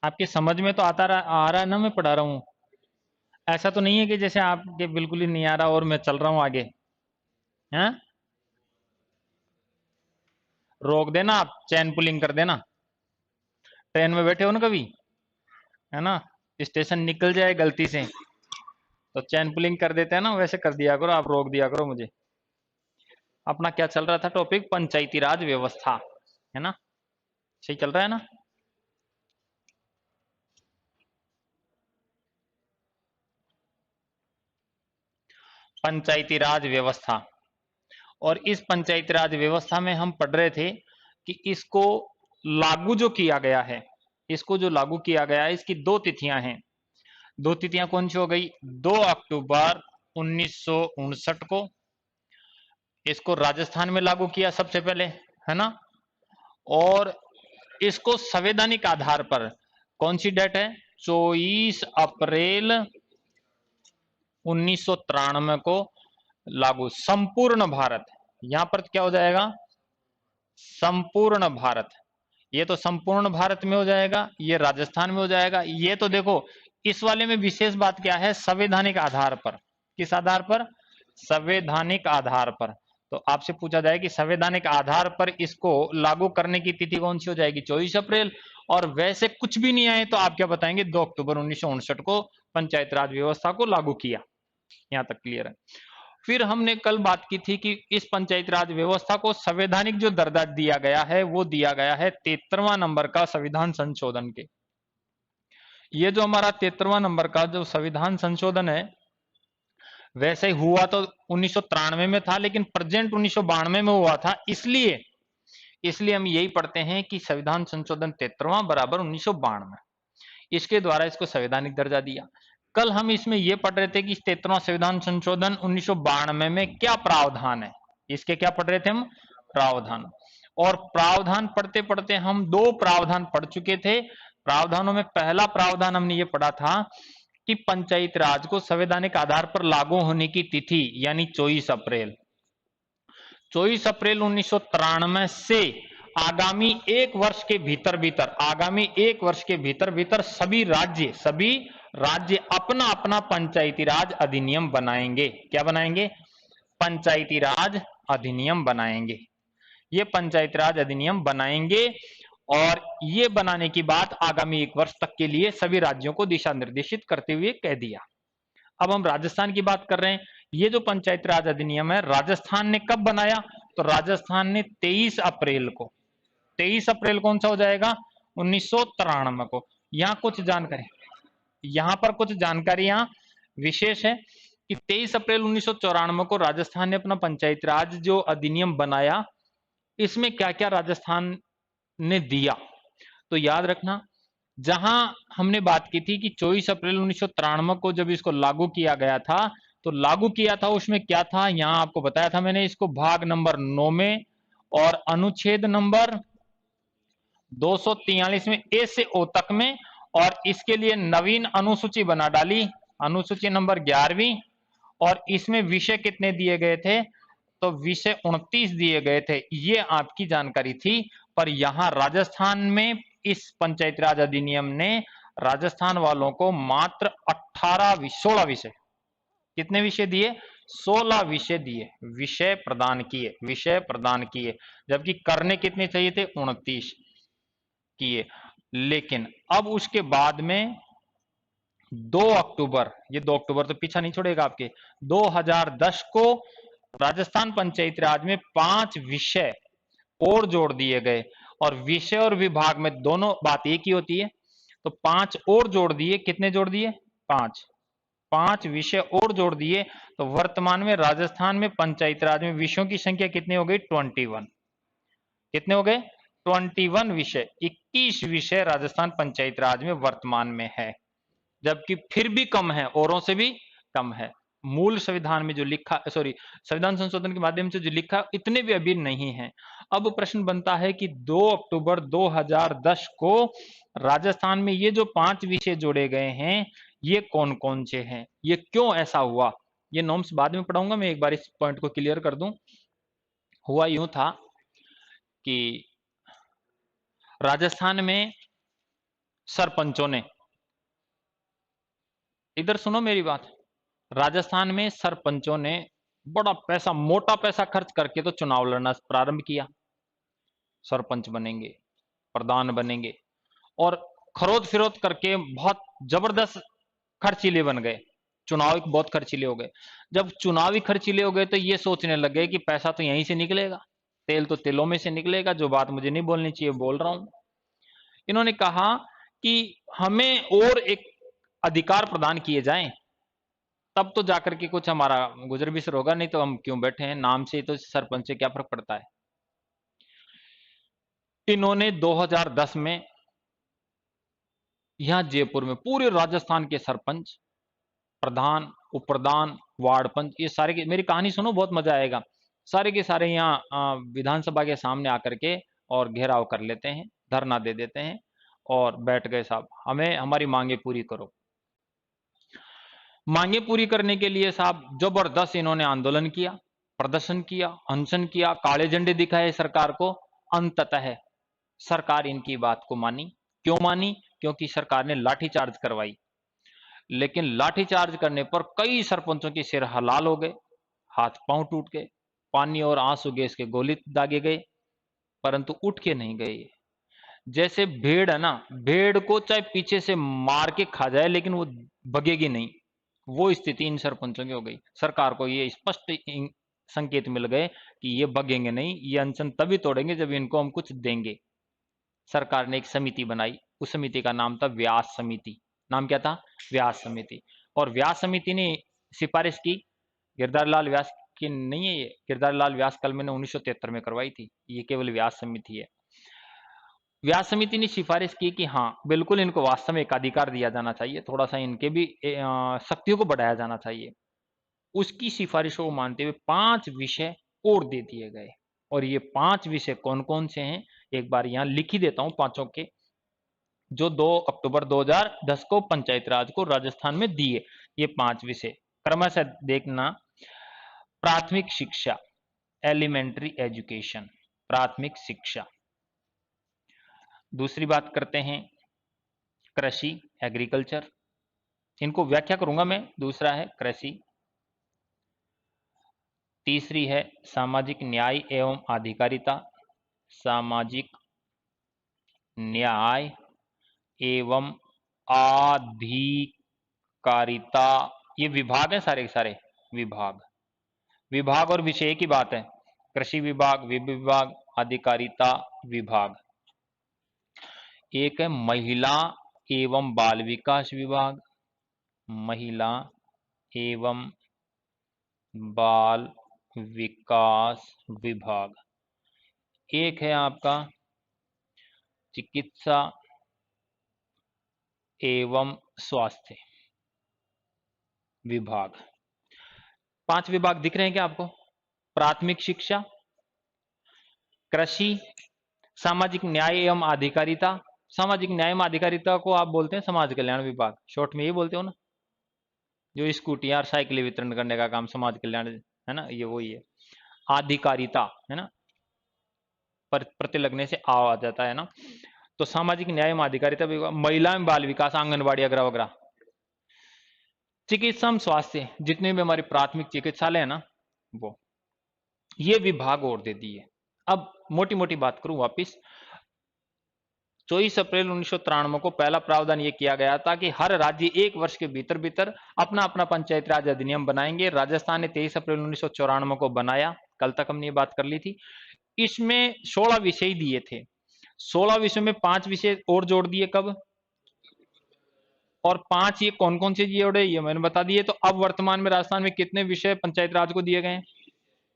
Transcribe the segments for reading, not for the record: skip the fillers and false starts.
आपकी समझ में तो आ रहा है ना, मैं पढ़ा रहा हूँ। ऐसा तो नहीं है कि जैसे आपके बिल्कुल ही नहीं आ रहा और मैं चल रहा हूँ आगे। हैं? रोक देना, आप चैन पुलिंग कर देना। ट्रेन में बैठे हो ना कभी, है ना, स्टेशन निकल जाए गलती से तो चैन पुलिंग कर देते हैं ना, वैसे कर दिया करो, आप रोक दिया करो मुझे। अपना क्या चल रहा था टॉपिक? पंचायती राज व्यवस्था, है ना? सही चल रहा है ना? पंचायती राज व्यवस्था। और इस पंचायती राज व्यवस्था में हम पढ़ रहे थे कि इसको लागू जो किया गया है, इसको जो लागू किया गया है, इसकी दो तिथियां हैं। दो तिथियां कौन सी हो गई? 2 अक्टूबर 1959 को इसको राजस्थान में लागू किया सबसे पहले, है ना? और इसको संवैधानिक आधार पर, कौन सी डेट है? 24 अप्रैल 1993 को लागू। संपूर्ण भारत, यहां पर क्या हो जाएगा? संपूर्ण भारत। ये तो संपूर्ण भारत में हो जाएगा, ये राजस्थान में हो जाएगा। ये तो देखो, इस वाले में विशेष बात क्या है? संवैधानिक आधार पर। किस आधार पर? संवैधानिक आधार पर। तो आपसे पूछा जाए कि संवैधानिक आधार पर इसको लागू करने की तिथि कौन सी हो जाएगी? 24 अप्रैल। और वैसे कुछ भी नहीं आए तो आप क्या बताएंगे? 2 अक्टूबर 1959 को पंचायत राज व्यवस्था को लागू किया। यहां तक क्लियर है? फिर हमने कल बात की थी कि इस पंचायत राज व्यवस्था को संवैधानिक जो दर्जा दिया गया है वो दिया गया है 73वां नंबर का संविधान संशोधन के। ये जो हमारा 73वां नंबर का जो संविधान संशोधन है, वैसे हुआ तो 1993 में था, लेकिन प्रेजेंट 1992 में हुआ था। इसलिए इसलिए हम यही पढ़ते हैं कि संविधान संशोधन 73वां बराबर 1992, इसके द्वारा इसको संवैधानिक दर्जा दिया। कल हम इसमें यह पढ़ रहे थे कि 73वां संविधान संशोधन 1992 में क्या प्रावधान है। इसके क्या पढ़ रहे थे हम? प्रावधान। और प्रावधान पढ़ते पढ़ते हम दो प्रावधान पढ़ चुके थे। प्रावधानों में पहला प्रावधान हमने ये पढ़ा था कि पंचायत राज को संवैधानिक आधार पर लागू होने की तिथि यानी 24 अप्रैल। 24 अप्रैल 1993 से आगामी एक वर्ष के भीतर भीतर सभी राज्य अपना अपना पंचायती राज अधिनियम बनाएंगे। क्या बनाएंगे? पंचायती राज अधिनियम बनाएंगे। ये पंचायती राज अधिनियम बनाएंगे और ये बनाने की बात आगामी एक वर्ष तक के लिए सभी राज्यों को दिशा निर्देशित करते हुए कह दिया। अब हम राजस्थान की बात कर रहे हैं। ये जो पंचायत राज अधिनियम है, राजस्थान ने कब बनाया? तो राजस्थान ने 23 अप्रैल को। 23 अप्रैल कौन सा हो जाएगा? 1993 को। यहाँ कुछ जानकारी, यहाँ पर कुछ जानकारियां विशेष है कि 23 अप्रैल 1994 को राजस्थान ने अपना पंचायत राज जो अधिनियम बनाया, इसमें क्या क्या राजस्थान ने दिया। तो याद रखना, जहां हमने बात की थी कि 24 अप्रैल 1993 को जब इसको लागू किया गया था, तो लागू किया था उसमें क्या था, यहां आपको बताया था मैंने। इसको भाग नंबर 9 में और अनुच्छेद नंबर 243 में ए से ओ तक में, और इसके लिए नवीन अनुसूची बना डाली, अनुसूची नंबर 11वीं। और इसमें विषय कितने दिए गए थे? तो विषय 29 दिए गए थे। ये आपकी जानकारी थी। पर यहां राजस्थान में इस पंचायत राज अधिनियम ने राजस्थान वालों को मात्र 16 विषय, कितने विषय दिए? 16 विषय दिए, विषय प्रदान किए, जबकि करने कितने चाहिए थे? 29 किए। लेकिन अब उसके बाद में 2 अक्टूबर, ये 2 अक्टूबर तो पीछा नहीं छोड़ेगा आपके, 2010 को राजस्थान पंचायत राज में 5 विषय और जोड़ दिए गए। और विषय और विभाग में दोनों बात एक ही होती है। तो 5 और जोड़ दिए। कितने जोड़ दिए? 5। 5 विषय और जोड़ दिए। तो वर्तमान में राजस्थान में पंचायत राज में विषयों की संख्या कितनी हो गई? 21। कितने हो गए? 21 विषय। 21 विषय राजस्थान पंचायत राज में वर्तमान में है, जबकि फिर भी कम है, औरों से भी कम है। मूल संविधान में जो लिखा, सॉरी, संविधान संशोधन के माध्यम से जो लिखा, इतने भी अभी नहीं है। अब प्रश्न बनता है कि 2 अक्टूबर 2010 को राजस्थान में ये जो 5 विषय जोड़े गए हैं, ये कौन कौन से हैं? ये क्यों ऐसा हुआ? ये नॉर्म्स बाद में पढ़ाऊंगा, मैं एक बार इस पॉइंट को क्लियर कर दूं। हुआ यूं था कि राजस्थान में सरपंचों ने, इधर सुनो मेरी बात, राजस्थान में सरपंचों ने बड़ा पैसा, मोटा पैसा खर्च करके तो चुनाव लड़ना प्रारंभ किया। सरपंच बनेंगे, प्रधान बनेंगे, और खरोद फिरोद करके बहुत जबरदस्त खर्चीले बन गए। चुनाव बहुत खर्चीले हो गए। जब चुनावी खर्चीले हो गए तो ये सोचने लग गए कि पैसा तो यहीं से निकलेगा, तेल तो तिलों में से निकलेगा। जो बात मुझे नहीं बोलनी चाहिए बोल रहा हूं। इन्होंने कहा कि हमें और एक अधिकार प्रदान किए जाएं, तब तो जाकर के कुछ हमारा गुजर बिसर होगा, नहीं तो हम क्यों बैठे हैं, नाम से तो सरपंच से क्या फर्क पड़ता है। इन्होंने 2010 में यहां जयपुर में पूरे राजस्थान के सरपंच, प्रधान, उप प्रधान, वार्ड पंच, ये सारे की मेरी कहानी सुनो, बहुत मजा आएगा। सारे के सारे यहाँ विधानसभा के सामने आकर के और घेराव कर लेते हैं, धरना दे देते हैं और बैठ गए, साहब हमें हमारी मांगे पूरी करो। मांगे पूरी करने के लिए साहब जबरदस्त इन्होंने आंदोलन किया, प्रदर्शन किया, अनशन किया, काले झंडे दिखाए सरकार को। अंततः सरकार इनकी बात को मानी। क्यों मानी? क्योंकि सरकार ने लाठीचार्ज करवाई। लेकिन लाठीचार्ज करने पर कई सरपंचों के सिर हलाल हो गए, हाथ पांव टूट गए, पानी और आंसू गैस के गोले दागे गए, परंतु उठ के नहीं गए। जैसे भेड़ है ना, भेड़ को चाहे पीछे से मार के खा जाए लेकिन वो भगेगी नहीं, वो स्थिति इन सरपंचों की हो गई। सरकार को ये स्पष्ट संकेत मिल गए कि ये भगेंगे नहीं, ये अनशन तभी तोड़ेंगे जब इनको हम कुछ देंगे। सरकार ने एक समिति बनाई, उस समिति का नाम था व्यास समिति। नाम क्या था? व्यास समिति। और व्यास समिति ने सिफारिश की, गिरधारी लाल व्यास की नहीं है ये, गिरधारी लाल व्यास कल मैंने 1973 में करवाई थी, ये केवल व्यास समिति है। व्यास समिति ने सिफारिश की कि हाँ बिल्कुल इनको वास्तव में एकाधिकार दिया जाना चाहिए, थोड़ा सा इनके भी शक्तियों को बढ़ाया जाना चाहिए। उसकी सिफारिशों को मानते हुए 5 विषय और दे दिए गए। और ये 5 विषय कौन कौन से हैं, एक बार यहां लिख ही देता हूं, पांचों के, जो 2 अक्टूबर 2010 को पंचायत राज को राजस्थान में दिए। ये 5 विषय क्रमशः देखना। प्राथमिक शिक्षा, एलिमेंट्री एजुकेशन, प्राथमिक शिक्षा। दूसरी बात करते हैं कृषि, एग्रीकल्चर, इनको व्याख्या करूंगा मैं। दूसरा है कृषि। तीसरी है सामाजिक न्याय एवं आधिकारिता, सामाजिक न्याय एवं आधिकारिता। ये विभाग है सारे के सारे, विभाग। विभाग और विषय की बात है, कृषि विभाग, विभाग, आधिकारिता विभाग। एक है महिला एवं बाल विकास विभाग, महिला एवं बाल विकास विभाग। एक है आपका चिकित्सा एवं स्वास्थ्य विभाग। 5 विभाग दिख रहे हैं क्या आपको? प्राथमिक शिक्षा, कृषि, सामाजिक न्याय एवं आधिकारिता। सामाजिक न्याय एवं आधिकारिता को आप बोलते हैं समाज कल्याण विभाग, शॉर्ट में ये बोलते हो ना, जो स्कूटी और साइकिल वितरण करने का काम समाज कल्याण है ना, ये वही है। आधिकारिता है ना, प्रति लगने से आ जाता है ना, तो सामाजिक न्याय एवं आधिकारिता विभाग। महिला एवं बाल विकास, आंगनबाड़ी वगैरह वगैरह। चिकित्सा एवं स्वास्थ्य, जितने भी हमारे प्राथमिक चिकित्सालय है ना, वो ये विभाग और दे दिए। अब मोटी मोटी बात करूं वापिस, 24 अप्रैल 1993 को पहला प्रावधान ये किया गया था कि हर राज्य 1 वर्ष के भीतर भीतर अपना अपना पंचायत राज अधिनियम बनाएंगे। राजस्थान ने 23 अप्रैल 1994 को बनाया, कल तक हमने ये बात कर ली थी। इसमें 16 विषय दिए थे, 16 विषयों में 5 विषय और जोड़ दिए। कब? और 5 ये कौन कौन से जोड़े ये मैंने बता दिए। तो अब वर्तमान में राजस्थान में कितने विषय पंचायत राज को दिए गए हैं,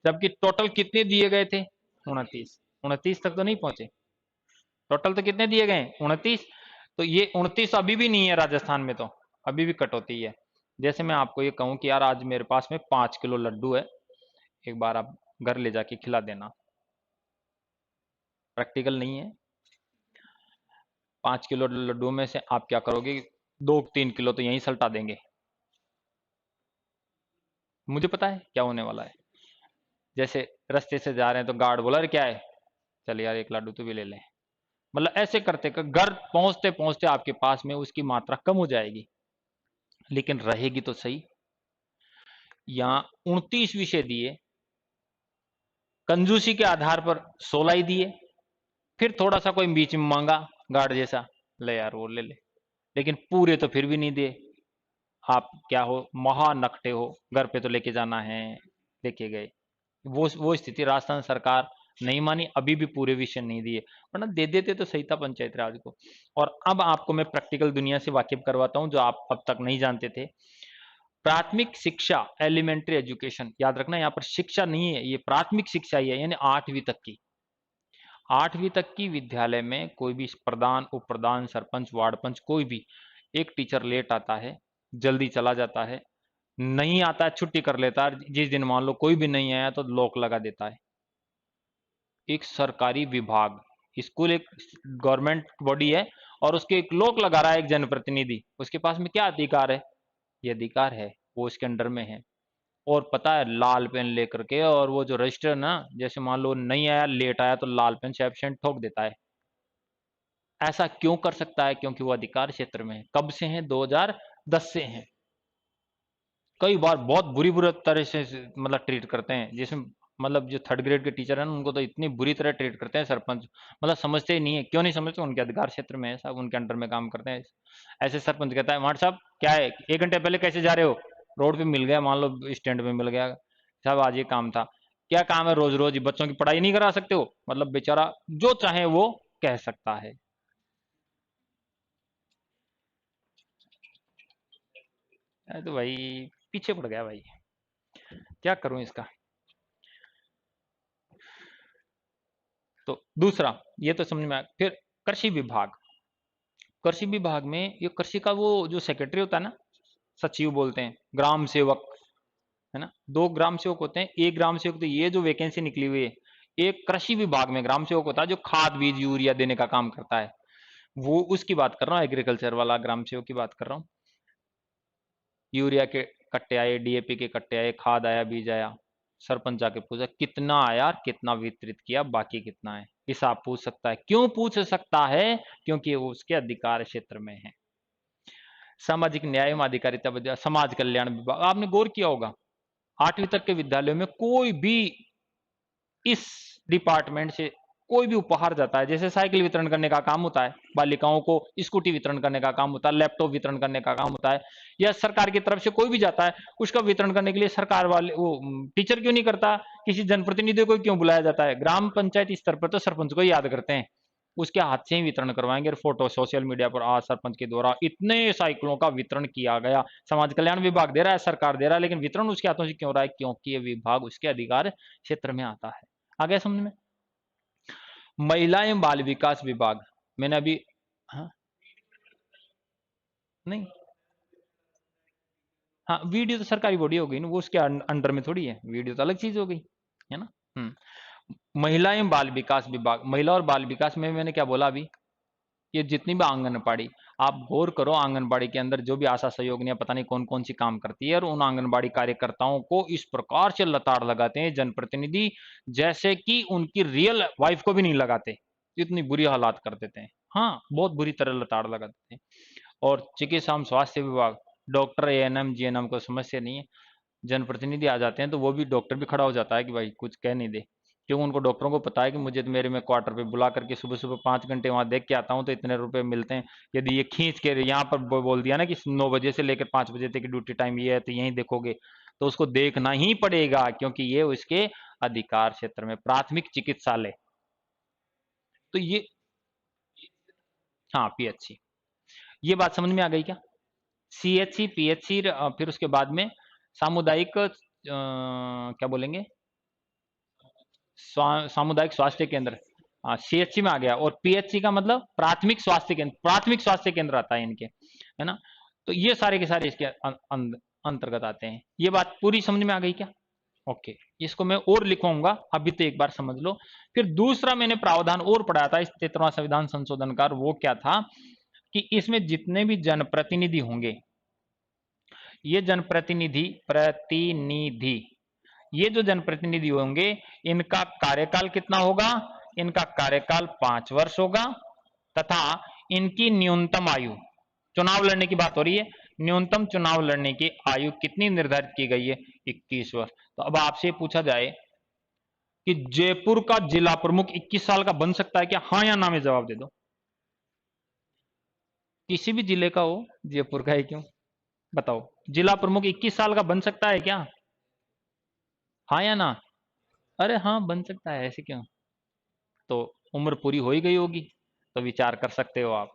जबकि टोटल कितने दिए गए थे? 29। 29 तक तो नहीं पहुंचे, टोटल तो कितने दिए गए? 29। तो ये 29 अभी भी नहीं है राजस्थान में, तो अभी भी कटौती है। जैसे मैं आपको ये कहूं कि यार आज मेरे पास में 5 किलो लड्डू है, एक बार आप घर ले जाके खिला देना, प्रैक्टिकल नहीं है। 5 किलो लड्डू में से आप क्या करोगे, 2-3 किलो तो यहीं सल्टा देंगे। मुझे पता है क्या होने वाला है। जैसे रास्ते से जा रहे हैं तो गार्ड बोला, अरे क्या है, चल यार एक लड्डू तो भी ले लें। मतलब ऐसे करते कर घर पहुंचते पहुंचते आपके पास में उसकी मात्रा कम हो जाएगी, लेकिन रहेगी तो सही। यहां 29 विषय दिए, कंजूसी के आधार पर 16 ही दिए, फिर थोड़ा सा कोई बीच में मांगा गार्ड जैसा, ले यार वो ले ले, लेकिन पूरे तो फिर भी नहीं दिए। आप क्या हो, महानखटे हो, घर पे तो लेके जाना है, लेके गए। वो स्थिति राजस्थान सरकार नहीं मानी, अभी भी पूरे विषय नहीं दिए, वरना दे देते तो सही था पंचायत राज को। और अब आपको मैं प्रैक्टिकल दुनिया से वाकिफ करवाता हूं जो आप अब तक नहीं जानते थे। प्राथमिक शिक्षा, एलिमेंट्री एजुकेशन, याद रखना यहाँ पर शिक्षा नहीं है, ये प्राथमिक शिक्षा ही है, यानी 8वीं तक की। 8वीं तक की विद्यालय में कोई भी प्रधान, उप प्रधान, सरपंच, वार्ड पंच, कोई भी एक टीचर लेट आता है, जल्दी चला जाता है, नहीं आता है छुट्टी कर लेता है, जिस दिन मान लो कोई भी नहीं आया तो लॉक लगा देता है। एक सरकारी विभाग, स्कूल एक गवर्नमेंट बॉडी है और उसके एक लॉक लगा रहा है एक जनप्रतिनिधि, उसके पास में क्या अधिकार है? ये अधिकार है, वो उसके अंडर में है। और पता है, लाल पेन लेकर के, और वो जो रजिस्टर ना, जैसे मान लो नहीं आया, लेट आया, तो लाल पेन से एब्सेंट ठोक देता है। ऐसा क्यों कर सकता है? क्योंकि वो अधिकार क्षेत्र में है। कब से है? 2010 से है। कई बार बहुत बुरी बुरी तरह से मतलब ट्रीट करते हैं, जिसमें मतलब जो 3rd ग्रेड के टीचर हैं उनको तो इतनी बुरी तरह ट्रीट करते हैं सरपंच, मतलब समझते ही नहीं है। क्यों नहीं समझते? उनके अधिकार क्षेत्र में है साहब, उनके अंडर में काम करते हैं। ऐसे सरपंच कहता है, मार साहब क्या है, 1 घंटे पहले कैसे जा रहे हो? रोड पे मिल गया, मान लो स्टैंड पे मिल गया, साहब आज ये काम था। क्या काम है? रोज रोज बच्चों की पढ़ाई नहीं करा सकते हो? मतलब बेचारा जो चाहे वो कह सकता है। तो भाई पीछे पड़ गया भाई, क्या करूं इसका। तो दूसरा, ये तो समझ में आया। फिर कृषि विभाग, कृषि विभाग में ये कृषि का वो जो सेक्रेटरी होता है ना, सचिव बोलते हैं, ग्राम सेवक, है ना, 2 ग्राम सेवक होते हैं। एक ग्राम सेवक, तो ये जो वैकेंसी निकली हुई है, एक कृषि विभाग में ग्राम सेवक होता है जो खाद बीज यूरिया देने का काम करता है। वो उसकी बात कर रहा हूँ, एग्रीकल्चर वाला ग्राम सेवक की बात कर रहा हूँ। यूरिया के कट्टे आए, डीएपी के कट्टे आए, खाद आया, बीज आया, सरपंच जाके पूछा कितना आया, कितना वितरित किया, बाकी कितना है, हिसाब पूछ सकता है। क्यों पूछ सकता है? क्योंकि वो उसके अधिकार क्षेत्र में है। सामाजिक न्याय एवं अधिकारिता विभाग, समाज कल्याण विभाग, आपने गौर किया होगा 8वीं तक के विद्यालयों में कोई भी इस डिपार्टमेंट से कोई भी उपहार जाता है, जैसे साइकिल वितरण करने का काम होता है, बालिकाओं को स्कूटी वितरण करने का काम होता है, लैपटॉप वितरण करने का काम होता है, या सरकार की तरफ से कोई भी जाता है उसका वितरण करने के लिए सरकार वाले वो टीचर क्यों नहीं करता? किसी जनप्रतिनिधि को क्यों बुलाया जाता है? ग्राम पंचायत स्तर पर तो सरपंच को ही याद करते हैं, उसके हाथ से ही वितरण करवाएंगे, और फोटो सोशल मीडिया पर आज सरपंच के द्वारा इतने साइकिलों का वितरण किया गया। समाज कल्याण विभाग दे रहा है, सरकार दे रहा है, लेकिन वितरण उसके हाथों से क्यों रहा है? क्योंकि ये विभाग उसके अधिकार क्षेत्र में आता है। आ गया समझ में? महिला एवं बाल विकास विभाग, मैंने अभी, हाँ नहीं, हाँ वीडियो तो सरकारी बॉडी हो गई ना, वो उसके अंडर में थोड़ी है, वीडियो तो अलग चीज हो गई, है ना। महिला एवं बाल विकास विभाग, महिला और बाल विकास में मैंने क्या बोला अभी, ये जितनी भी आंगनबाड़ी, आप गौर करो, आंगनबाड़ी के अंदर जो भी आशा सहयोगिनियां पता नहीं कौन कौन सी काम करती है, और उन आंगनबाड़ी कार्यकर्ताओं को इस प्रकार से लताड़ लगाते हैं जनप्रतिनिधि, जैसे कि उनकी रियल वाइफ को भी नहीं लगाते, इतनी बुरी हालात कर देते हैं। हाँ, बहुत बुरी तरह लताड़ लगा देते हैं। और चिकित्सा एवं स्वास्थ्य विभाग, डॉक्टर, एएनएम, जीएनएम को समस्या नहीं है, जनप्रतिनिधि आ जाते हैं तो वो भी, डॉक्टर भी खड़ा हो जाता है कि भाई कुछ कह नहीं दे, क्यों? उनको डॉक्टरों को पता है कि मुझे तो मेरे में क्वार्टर पे बुला करके सुबह सुबह 5 घंटे वहां देख के आता हूँ तो इतने रुपए मिलते हैं। यदि ये खींच के यहाँ पर बोल दिया ना कि 9 बजे से लेकर 5 बजे तक की ड्यूटी टाइम ये है, तो यहीं देखोगे, तो उसको देखना ही पड़ेगा, क्योंकि ये उसके अधिकार क्षेत्र में। प्राथमिक चिकित्सालय, तो ये, हाँ पीएचसी, ये बात समझ में आ गई क्या? सीएचसी, पीएचसी, फिर उसके बाद में सामुदायिक क्या बोलेंगे, सामुदायिक स्वास्थ्य केंद्र, सीएचसी में आ गया। और पीएचसी का मतलब प्राथमिक स्वास्थ्य केंद्र, प्राथमिक स्वास्थ्य केंद्र आता है इनके, है ना। तो ये सारे के सारे इसके अंतर्गत आते हैं। ये बात पूरी समझ में आ गई क्या? ओके, इसको मैं और लिखूंगा, अभी तो एक बार समझ लो। फिर दूसरा मैंने प्रावधान और पढ़ा था इस 73वां संविधान संशोधन का, वो क्या था कि इसमें जितने भी जनप्रतिनिधि होंगे, ये जनप्रतिनिधि प्रतिनिधि ये जो जनप्रतिनिधि होंगे, इनका कार्यकाल कितना होगा? इनका कार्यकाल 5 वर्ष होगा, तथा इनकी न्यूनतम आयु, चुनाव लड़ने की बात हो रही है, न्यूनतम चुनाव लड़ने की आयु कितनी निर्धारित की गई है? 21 वर्ष। तो अब आपसे पूछा जाए कि जयपुर का जिला प्रमुख 21 साल का बन सकता है क्या? हाँ या ना में जवाब दे दो। किसी भी जिले का हो, जयपुर का है क्यों? बताओ, जिला प्रमुख 21 साल का बन सकता है क्या? हाँ या ना? अरे हाँ, बन सकता है, ऐसे क्यों? तो उम्र पूरी हो ही गई होगी, तो विचार कर सकते हो आप,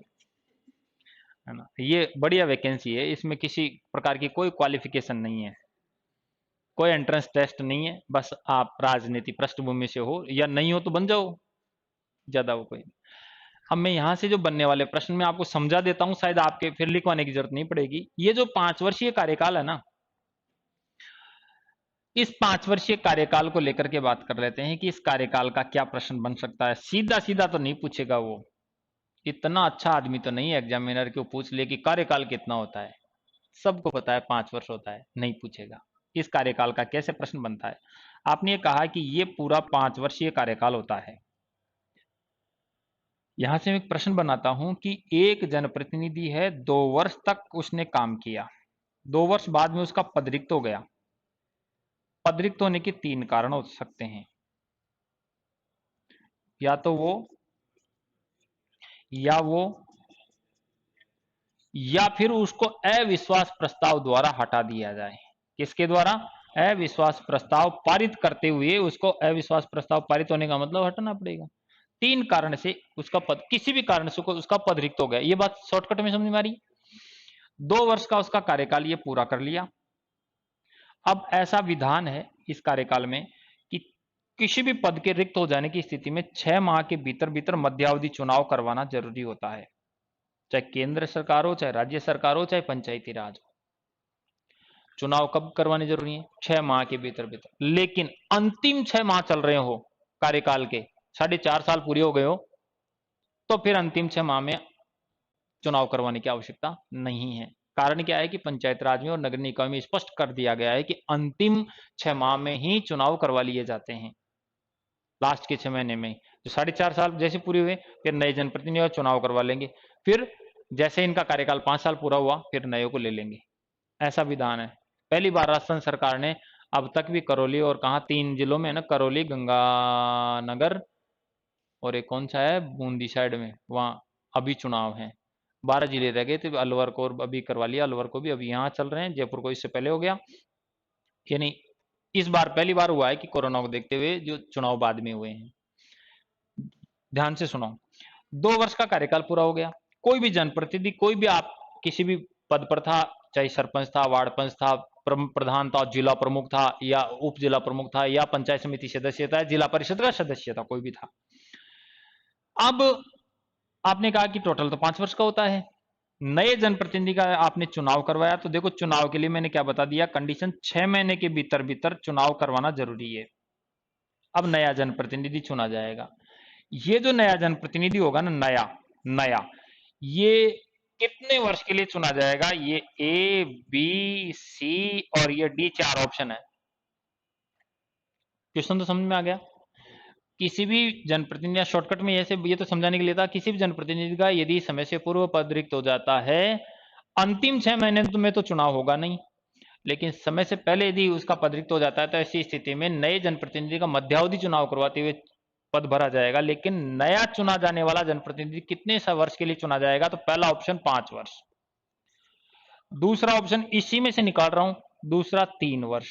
है ना। ये बढ़िया वैकेंसी है, इसमें किसी प्रकार की कोई क्वालिफिकेशन नहीं है, कोई एंट्रेंस टेस्ट नहीं है, बस आप राजनीति पृष्ठभूमि से हो या नहीं हो तो बन जाओ, ज्यादा वो कोई। अब मैं यहां से जो बनने वाले प्रश्न में आपको समझा देता हूं, शायद आपके फिर लिखवाने की जरूरत नहीं पड़ेगी। ये जो 5 वर्षीय कार्यकाल है ना, इस 5 वर्षीय कार्यकाल को लेकर के बात कर लेते हैं कि इस कार्यकाल का क्या प्रश्न बन सकता है। सीधा सीधा तो नहीं पूछेगा वो, इतना अच्छा आदमी तो नहीं है एग्जामिनर के पूछ ले कि कार्यकाल कितना होता है, सबको पता है 5 वर्ष होता है, नहीं पूछेगा। इस कार्यकाल का कैसे प्रश्न बनता है? आपने ये कहा कि ये पूरा 5 वर्षीय कार्यकाल होता है, यहां से मैं एक प्रश्न बनाता हूं कि एक जनप्रतिनिधि है, 2 वर्ष तक उसने काम किया, 2 वर्ष बाद में उसका पद रिक्त हो गया। पद रिक्त होने के 3 कारण हो सकते हैं, या तो वो या वो या फिर उसको अविश्वास प्रस्ताव द्वारा हटा दिया जाए। किसके द्वारा? अविश्वास प्रस्ताव पारित करते हुए उसको, अविश्वास प्रस्ताव पारित होने का मतलब हटाना पड़ेगा। 3 कारण से उसका पद, किसी भी कारण से उसका पद रिक्त हो गया। ये बात शॉर्टकट में समझ में आ रही? 2 वर्ष का उसका कार्यकाल ये पूरा कर लिया। अब ऐसा विधान है इस कार्यकाल में कि किसी भी पद के रिक्त हो जाने की स्थिति में 6 माह के भीतर भीतर मध्यावधि चुनाव करवाना जरूरी होता है, चाहे केंद्र सरकार हो, चाहे राज्य सरकार हो, चाहे पंचायती राज हो। चुनाव कब करवाने जरूरी है? 6 माह के भीतर भीतर। लेकिन अंतिम 6 माह चल रहे हो कार्यकाल के, 4.5 साल पूरे हो गए हो, तो फिर अंतिम 6 माह में चुनाव करवाने की आवश्यकता नहीं है। कारण क्या है कि पंचायत राज में और नगर निकाय में स्पष्ट कर दिया गया है कि अंतिम 6 माह में ही चुनाव करवा लिए जाते हैं। लास्ट के 6 महीने में जो 4.5 साल जैसे पूरे हुए, फिर नए जनप्रतिनिधि चुनाव करवा लेंगे, फिर जैसे इनका कार्यकाल 5 साल पूरा हुआ, फिर नए को ले लेंगे। ऐसा विधान है। पहली बार राजस्थान सरकार ने, अब तक भी करौली और कहा 3 जिलों में है ना, करौली, गंगानगर और एक कौन सा है बूंदी साइड में, वहां अभी चुनाव है। 12 जिले रह गए थे, अलवर को अभी करवा लिया, अलवर को भी अभी यहाँ चल रहे हैं, जयपुर को इससे पहले हो गया। यानी इस बार पहली बार हुआ है कि कोरोना को देखते हुए जो चुनाव बाद में हुए हैं। ध्यान से सुनो, 2 वर्ष का कार्यकाल पूरा हो गया, कोई भी जनप्रतिनिधि, कोई भी आप किसी भी पद पर था, चाहे सरपंच था, वार्ड पंच था, प्रधान था, जिला प्रमुख था, या उप जिला प्रमुख था, या पंचायत समिति सदस्य था, जिला परिषद का सदस्य था, कोई भी था। अब आपने कहा कि टोटल तो 5 वर्ष का होता है, नए जनप्रतिनिधि का आपने चुनाव करवाया, तो देखो चुनाव के लिए मैंने क्या बता दिया, कंडीशन 6 महीने के भीतर भीतर चुनाव करवाना जरूरी है। अब नया जनप्रतिनिधि चुना जाएगा। ये जो नया जनप्रतिनिधि होगा ना, नया नया, ये कितने वर्ष के लिए चुना जाएगा? ये ए, बी, सी और ये डी, 4 ऑप्शन है। क्वेश्चन तो समझ में आ गया? किसी भी जनप्रतिनिधि, शॉर्टकट में ऐसे ये तो समझाने के लिए था, किसी भी जनप्रतिनिधि का यदि समय से पूर्व पद रिक्त हो जाता है, अंतिम 6 महीने में तो चुनाव होगा नहीं, लेकिन समय से पहले यदि उसका पद रिक्त हो जाता है, तो ऐसी स्थिति में नए जनप्रतिनिधि का मध्यावधि चुनाव करवाते हुए पद भरा जाएगा। लेकिन नया चुना जाने वाला जनप्रतिनिधि कितने वर्ष के लिए चुना जाएगा? तो पहला ऑप्शन 5 वर्ष, दूसरा ऑप्शन इसी में से निकाल रहा हूं, दूसरा 3 वर्ष,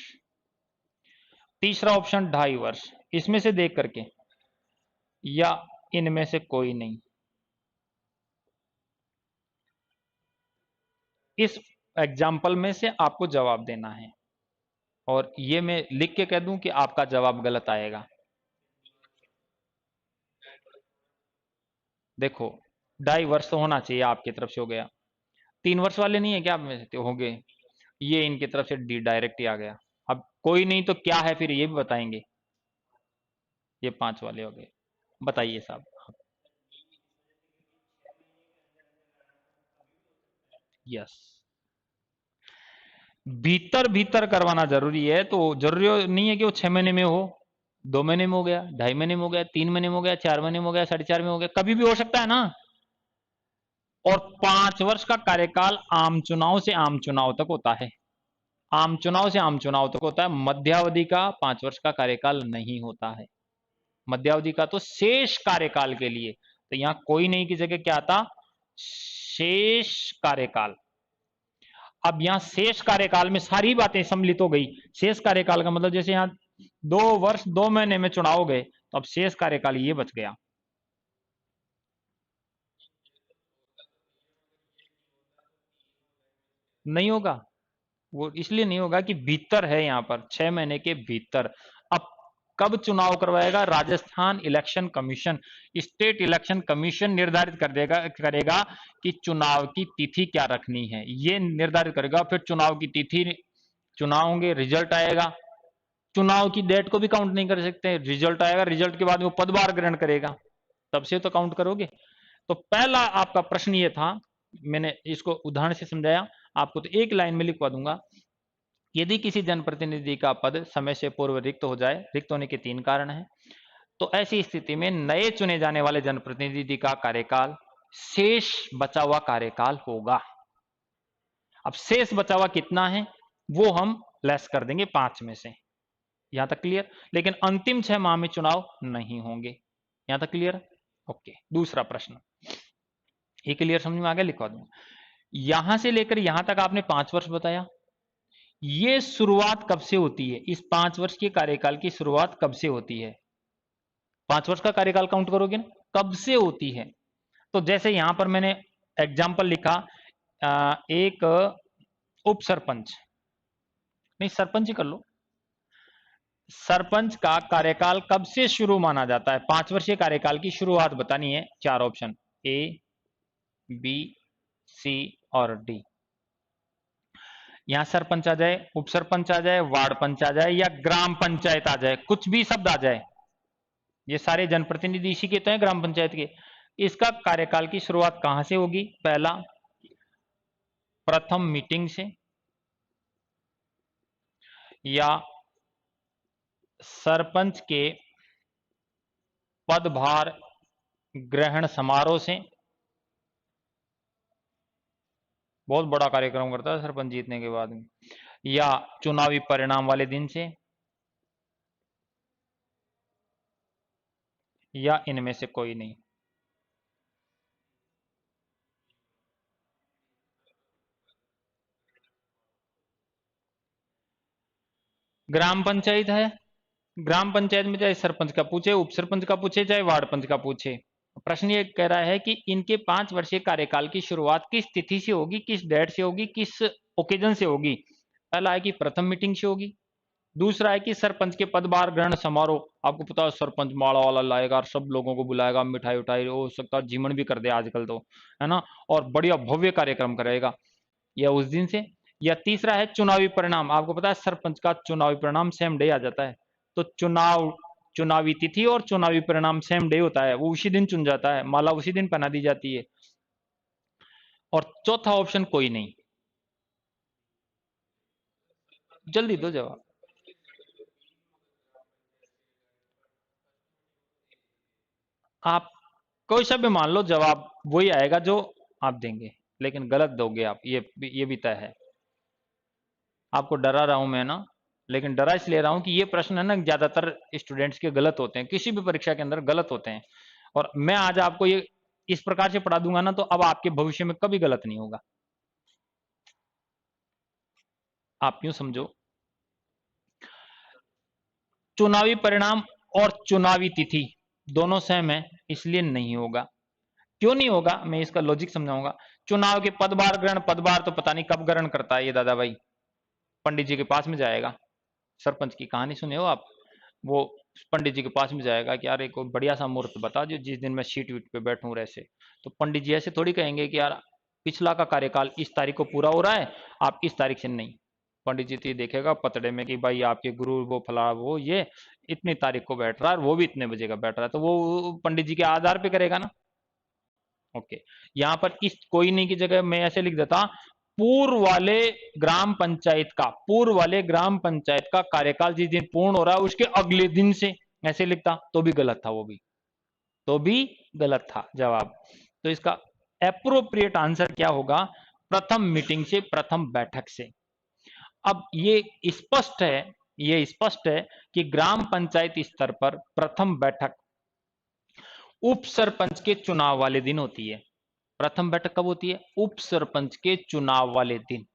तीसरा ऑप्शन 2.5 वर्ष, इसमें से देख करके, या इनमें से कोई नहीं। इस एग्जाम्पल में से आपको जवाब देना है, और ये मैं लिख के कह दूं कि आपका जवाब गलत आएगा। देखो, 2.5 वर्ष तो होना चाहिए, आपकी तरफ से हो गया। 3 वर्ष वाले नहीं है क्या आप में से? हो गए। ये इनकी तरफ से डी डायरेक्ट ही आ गया। अब कोई नहीं तो क्या है फिर, ये भी बताएंगे। ये 5 वाले हो गए। बताइए साहब। यस, भीतर भीतर करवाना जरूरी है, तो जरूरी नहीं है कि वो 6 महीने में हो, 2 महीने में हो गया, 2.5 महीने में हो गया, 3 महीने में हो गया, 4 महीने में हो गया, 4.5 में हो गया, कभी भी हो सकता है ना। और 5 वर्ष का कार्यकाल आम चुनाव से आम चुनाव तक होता है। आम चुनाव से आम चुनाव तक होता है, मध्यावधि का 5 वर्ष का कार्यकाल नहीं होता है। मध्यावधि का तो शेष कार्यकाल के लिए, तो यहां कोई नहीं की जगह क्या आता, शेष कार्यकाल। अब यहां शेष कार्यकाल में सारी बातें सम्मिलित हो गई। शेष कार्यकाल का मतलब जैसे यहां 2 वर्ष 2 महीने में चुनाव गए, तो अब शेष कार्यकाल ये बच गया। नहीं होगा, वो इसलिए नहीं होगा कि भीतर है, यहां पर 6 महीने के भीतर। अब कब चुनाव करवाएगा, Rajasthan election commission, state election commission निर्धारित कर देगा, करेगा कि चुनाव की तिथि क्या रखनी है, ये निर्धारित करेगा। फिर चुनाव की तिथि, चुनाव होंगे, रिजल्ट आएगा। चुनाव की डेट को भी काउंट नहीं कर सकते, रिजल्ट आएगा, रिजल्ट के बाद वो पदभार ग्रहण करेगा, तब से तो काउंट करोगे। तो पहला आपका प्रश्न ये था, मैंने इसको उदाहरण से समझाया आपको, तो एक लाइन में लिखवा दूंगा। यदि किसी जनप्रतिनिधि का पद समय से पूर्व रिक्त हो जाए, रिक्त होने के 3 कारण हैं, तो ऐसी स्थिति में नए चुने जाने वाले जनप्रतिनिधि का कार्यकाल शेष बचा हुआ कार्यकाल होगा। अब शेष बचा हुआ कितना है वो हम लेस कर देंगे 5 में से। यहां तक क्लियर? लेकिन अंतिम 6 माह में चुनाव नहीं होंगे। यहां तक क्लियर? ओके। दूसरा प्रश्न, ये क्लियर समझ में आ गया? लिखवा दूंगा। यहां से लेकर यहां तक आपने 5 वर्ष बताया, ये शुरुआत कब से होती है? इस 5 वर्ष के कार्यकाल की शुरुआत कब से होती है? 5 वर्ष का कार्यकाल काउंट करोगे ना, कब से होती है? तो जैसे यहां पर मैंने एग्जाम्पल लिखा, एक उप सरपंच, नहीं सरपंच ही कर लो, सरपंच का कार्यकाल कब से शुरू माना जाता है? 5 वर्षीय कार्यकाल की शुरुआत बतानी है। 4 ऑप्शन, ए, बी, सी और डी। यहां सरपंच आ जाए, उप सरपंच आ जाए, वार्ड पंच आ जाए, या ग्राम पंचायत आ जाए, कुछ भी शब्द आ जाए, ये सारे जनप्रतिनिधि इसी के तो हैं, ग्राम पंचायत के। इसका कार्यकाल की शुरुआत कहां से होगी? पहला, प्रथम मीटिंग से, या सरपंच के पदभार ग्रहण समारोह से। बहुत बड़ा कार्यक्रम करता है सरपंच जीतने के बाद में। या चुनावी परिणाम वाले दिन से, या इनमें से कोई नहीं। ग्राम पंचायत है, ग्राम पंचायत में चाहे सरपंच का पूछे, उप सरपंच का पूछे, चाहे वार्ड पंच का पूछे, प्रश्न ये कह रहा है कि इनके 5 वर्षीय कार्यकाल की शुरुआत किस तिथि से होगी, किस डेट से होगी, किस ओकेजन से होगी? पहला है कि प्रथम मीटिंग से होगी, दूसरा है कि सरपंच के पदभार ग्रहण समारोह। आपको पता है सरपंच माला वाला लाएगा और सब लोगों को बुलाएगा, मिठाई उठाई, हो सकता है जीवन भी कर दे आजकल तो, है ना, और बढ़िया भव्य कार्यक्रम करेगा, या उस दिन से। या तीसरा है चुनावी परिणाम। आपको पता है सरपंच का चुनावी परिणाम सेम डे आ जाता है, तो चुनावी तिथि और चुनावी परिणाम सेम डे होता है, वो उसी दिन चुन जाता है, माला उसी दिन पहना दी जाती है। और चौथा ऑप्शन कोई नहीं। जल्दी दो जवाब। आप कोई सा भी मान लो, जवाब वही आएगा जो आप देंगे, लेकिन गलत दोगे आप, ये भी तय है। आपको डरा रहा हूं मैं ना, लेकिन डरा इसलिए रहा हूं कि ये प्रश्न है ना ज्यादातर स्टूडेंट्स के गलत होते हैं, किसी भी परीक्षा के अंदर गलत होते हैं। और मैं आज आपको ये इस प्रकार से पढ़ा दूंगा ना, तो अब आपके भविष्य में कभी गलत नहीं होगा। आप यूं समझो, चुनावी परिणाम और चुनावी तिथि दोनों सेम है, इसलिए नहीं होगा। क्यों नहीं होगा, मैं इसका लॉजिक समझाऊंगा। चुनाव के पदभार ग्रहण, पदभार तो पता नहीं कब ग्रहण करता है ये दादा भाई, पंडित जी के पास में जाएगा। सरपंच की कहानी सुने हो आप? वो पंडित जी के पास में जाएगा कि यार एक कोई बढ़िया सा मुहूर्त बता जो जिस दिन मैं सीट वीट पे बैठूं ऐसे। तो पंडित जी ऐसे थोड़ी कहेंगे कि यार पिछला का कार्यकाल इस तारीख को पूरा हो रहा है, आप इस तारीख से नहीं। पंडित जी तो ये देखेगा पतड़े में कि भाई आपके गुरु वो फला वो ये इतनी तारीख को बैठ रहा है, वो भी इतने बजे का बैठ रहा है, तो वो पंडित जी के आधार पे करेगा ना। ओके। यहां पर इस कोई नहीं की जगह मैं ऐसे लिख देता, पूर्व वाले ग्राम पंचायत का, पूर्व वाले ग्राम पंचायत का कार्यकाल जिस दिन पूर्ण हो रहा है उसके अगले दिन से, ऐसे लिखता तो भी गलत था, वो भी तो भी गलत था जवाब। तो इसका एप्रोप्रिएट आंसर क्या होगा? प्रथम मीटिंग से, प्रथम बैठक से। अब ये स्पष्ट है कि ग्राम पंचायत स्तर पर प्रथम बैठक उप सरपंच के चुनाव वाले दिन होती है। प्रथम बैठक कब होती है? उप सरपंच के चुनाव वाले दिन।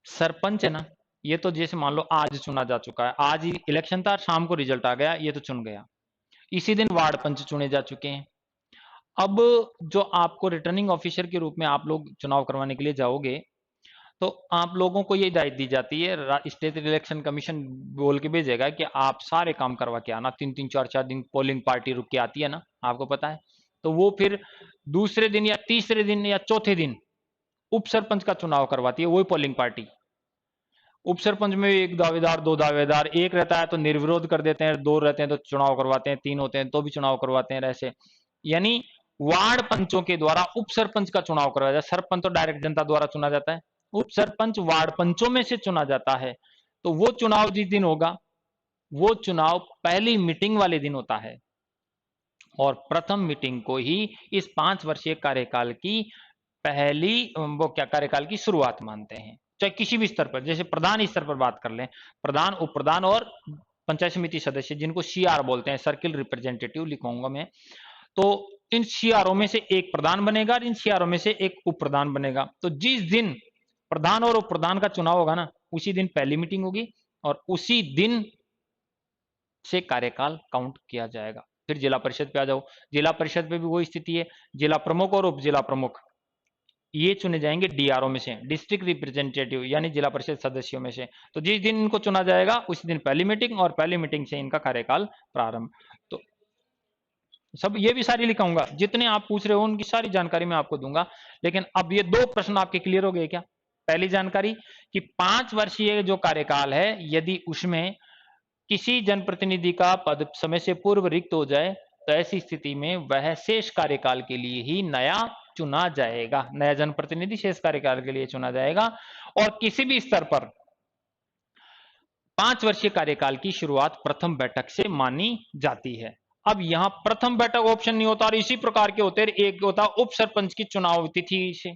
सरपंच है ना, ये तो जैसे मान लो आज चुना जा चुका है, आज ही इलेक्शन था, शाम को रिजल्ट आ गया, ये तो चुन गया। इसी दिन वार्ड पंच चुने जा चुके हैं। अब जो आपको रिटर्निंग ऑफिसर के रूप में आप लोग चुनाव करवाने के लिए जाओगे, तो आप लोगों को ये हिदायत दी जाती है, स्टेट इलेक्शन कमीशन बोल के भेजेगा कि आप सारे काम करवा के आना। 3-3 4-4 दिन पोलिंग पार्टी रुक के आती है ना, आपको पता है। तो वो फिर दूसरे दिन या तीसरे दिन या चौथे दिन उप सरपंच का चुनाव करवाती है वही पोलिंग पार्टी। उप सरपंच में एक दावेदार, दो दावेदार, एक रहता है तो निर्विरोध कर देते हैं, दो रहते हैं तो चुनाव करवाते हैं, तीन होते हैं तो भी चुनाव करवाते हैं। ऐसे यानी वार्ड पंचों के द्वारा उप सरपंच का चुनाव करवाया जाता है। सरपंच तो डायरेक्ट जनता द्वारा चुना जाता है, उप सरपंच वार्ड पंचों में से चुना जाता है। तो वो चुनाव जिस दिन होगा, वो चुनाव पहली मीटिंग वाले दिन होता है, और प्रथम मीटिंग को ही इस 5 वर्षीय कार्यकाल की पहली वो क्या कार्यकाल की शुरुआत मानते हैं। चाहे किसी भी स्तर पर, जैसे प्रधान स्तर पर बात कर लें, प्रधान, उप प्रधान और पंचायत समिति सदस्य, जिनको सीआर बोलते हैं, सर्किल रिप्रेजेंटेटिव लिखूंगा मैं। तो इन सीआरओ में से एक प्रधान बनेगा और इन सीआरओ में से एक उप प्रधान बनेगा। तो जिस दिन प्रधान और उप प्रधान का चुनाव होगा ना, उसी दिन पहली मीटिंग होगी और उसी दिन से कार्यकाल काउंट किया जाएगा। फिर जिला परिषद पे आ जाओ, जिला परिषद पे भी वही स्थिति है। जिला प्रमुख और उप जिला प्रमुख ये चुने जाएंगे डीआरओ में से, डिस्ट्रिक्ट रिप्रेजेंटेटिव, यानी जिला परिषद सदस्यों में से। तो जिस दिन इनको चुना जाएगा उसी दिन पहली मीटिंग, और पहली मीटिंग से इनका कार्यकाल प्रारंभ। तो सब ये भी सारी लिखाऊंगा, जितने आप पूछ रहे हो उनकी सारी जानकारी मैं आपको दूंगा। लेकिन अब ये 2 प्रश्न आपके क्लियर हो गए क्या? पहली जानकारी कि 5 वर्षीय जो कार्यकाल है, यदि उसमें किसी जनप्रतिनिधि का पद समय से पूर्व रिक्त हो जाए, तो ऐसी स्थिति में वह शेष कार्यकाल के लिए ही नया चुना जाएगा। नया जनप्रतिनिधि शेष कार्यकाल के लिए चुना जाएगा। और किसी भी स्तर पर 5 वर्षीय कार्यकाल की शुरुआत प्रथम बैठक से मानी जाती है। अब यहां प्रथम बैठक ऑप्शन नहीं होता, और इसी प्रकार के होते हैं। एक होता उप सरपंच की चुनाव तिथि से,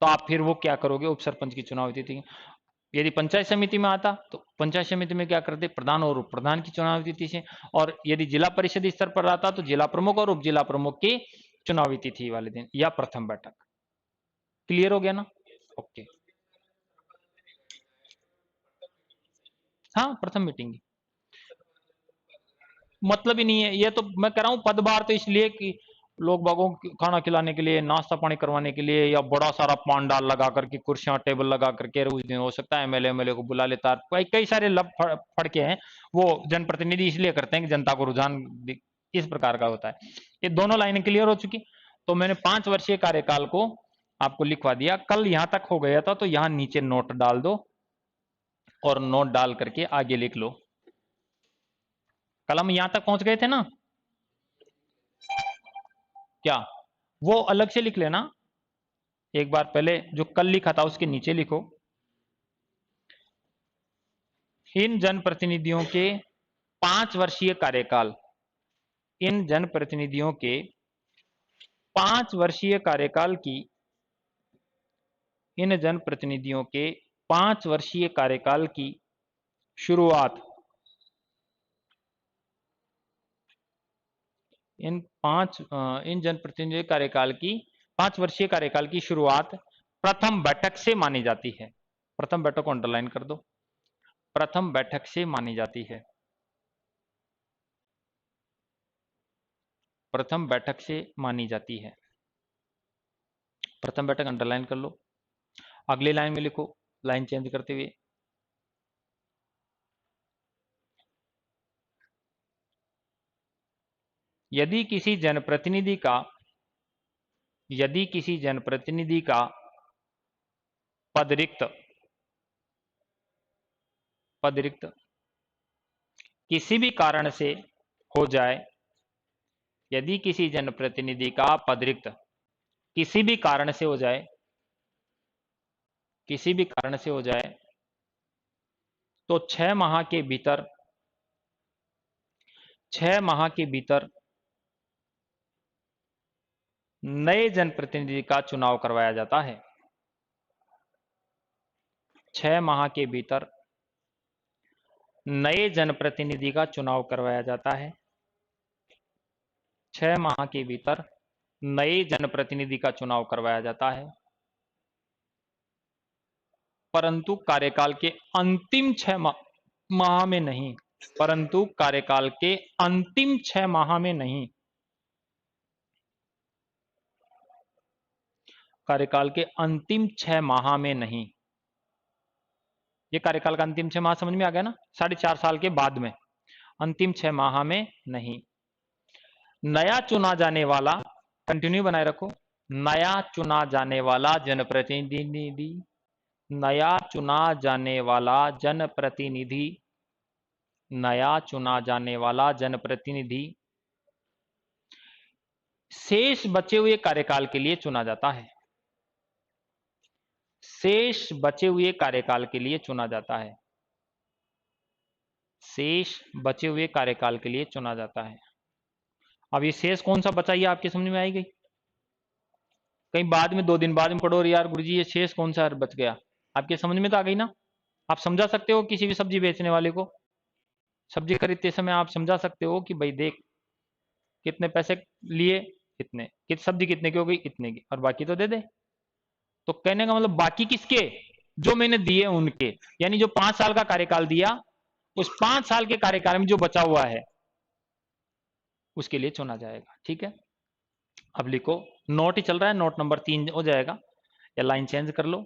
तो आप फिर वो क्या करोगे? उप सरपंच की चुनाव तिथि यदि पंचायत समिति में आता, तो पंचायत समिति में क्या करते? प्रधान और उप प्रधान की चुनाव तिथि से। और यदि जिला परिषद स्तर पर आता, तो जिला प्रमुख और उप जिला प्रमुख की चुनावी तिथि वाले दिन या प्रथम बैठक। क्लियर हो गया ना? ओके। हाँ, प्रथम मीटिंग मतलब ही नहीं है। ये तो मैं कह रहा हूं पदभार तो इसलिए कि लोग बागों को खाना खिलाने के लिए, नाश्ता पानी करवाने के लिए, या बड़ा सारा पांडाल लगा करके, कुर्सियां टेबल लगा करके, उस दिन हो सकता है एमएलए को बुला लेता है। कई सारे लब फड़के हैं वो जनप्रतिनिधि इसलिए करते हैं कि जनता को रुझान इस प्रकार का होता है। ये दोनों लाइनें क्लियर हो चुकी। तो मैंने 5 वर्षीय कार्यकाल को आपको लिखवा दिया। कल यहां तक हो गया था, तो यहां नीचे नोट डाल दो और नोट डाल करके आगे लिख लो। कल हम यहां तक पहुंच गए थे ना? क्या वो अलग से लिख लेना? एक बार पहले जो कल लिखा था उसके नीचे लिखो, इन जनप्रतिनिधियों के 5 वर्षीय कार्यकाल, इन जनप्रतिनिधियों के 5 वर्षीय कार्यकाल की, इन जनप्रतिनिधियों के 5 वर्षीय कार्यकाल की शुरुआत, इन जनप्रतिनिधि कार्यकाल की 5 वर्षीय कार्यकाल की शुरुआत प्रथम बैठक से मानी जाती है। प्रथम बैठक को अंडरलाइन कर दो, प्रथम बैठक से मानी जाती है। प्रथम बैठक से मानी जाती है। प्रथम बैठक अंडरलाइन कर लो। अगली लाइन में लिखो, लाइन चेंज करते हुए, यदि किसी जनप्रतिनिधि का, यदि किसी जनप्रतिनिधि का पद रिक्त, पद रिक्त किसी भी कारण से हो जाए, यदि किसी जनप्रतिनिधि का पद रिक्त किसी भी कारण से हो जाए, किसी भी कारण से हो जाए, तो 6 माह के भीतर, 6 माह के भीतर नए जनप्रतिनिधि का चुनाव करवाया जाता है। 6 माह के भीतर नए जनप्रतिनिधि का चुनाव करवाया जाता है। 6 माह के भीतर नए जनप्रतिनिधि का चुनाव करवाया जाता है, परंतु कार्यकाल के अंतिम 6 माह में नहीं। परंतु कार्यकाल के अंतिम 6 माह में नहीं। कार्यकाल के अंतिम 6 माह में नहीं। ये कार्यकाल का अंतिम 6 माह समझ में आ गया ना? 4.5 साल के बाद में, अंतिम 6 माह में नहीं। नया चुना जाने वाला, कंटिन्यू बनाए रखो, नया चुना जाने वाला जनप्रतिनिधि, नया चुना जाने वाला जनप्रतिनिधि, नया चुना जाने वाला जनप्रतिनिधि शेष बचे हुए कार्यकाल के लिए चुना जाता है। शेष बचे हुए कार्यकाल के लिए चुना जाता है। शेष बचे हुए कार्यकाल के लिए चुना जाता है। अब ये शेष कौन सा बचा, ये आपकी समझ में आई गई? कहीं बाद में 2 दिन बाद में पढ़ो, यार गुरुजी ये शेष कौन सा बच गया, आपके समझ में तो आ गई ना? आप समझा सकते हो किसी भी सब्जी बेचने वाले को, सब्जी खरीदते समय आप समझा सकते हो कि भाई देख कितने पैसे लिए, इतने, सब्जी कितने की हो गई, इतने की, और बाकी तो दे दे। तो कहने का मतलब बाकी किसके? जो मैंने दिए उनके, यानी जो 5 साल का कार्यकाल दिया, उस 5 साल के कार्यकाल में जो बचा हुआ है उसके लिए चुना जाएगा। ठीक है, अब लिखो, नोट ही चल रहा है, नोट नंबर 3 हो जाएगा, या लाइन चेंज कर लो।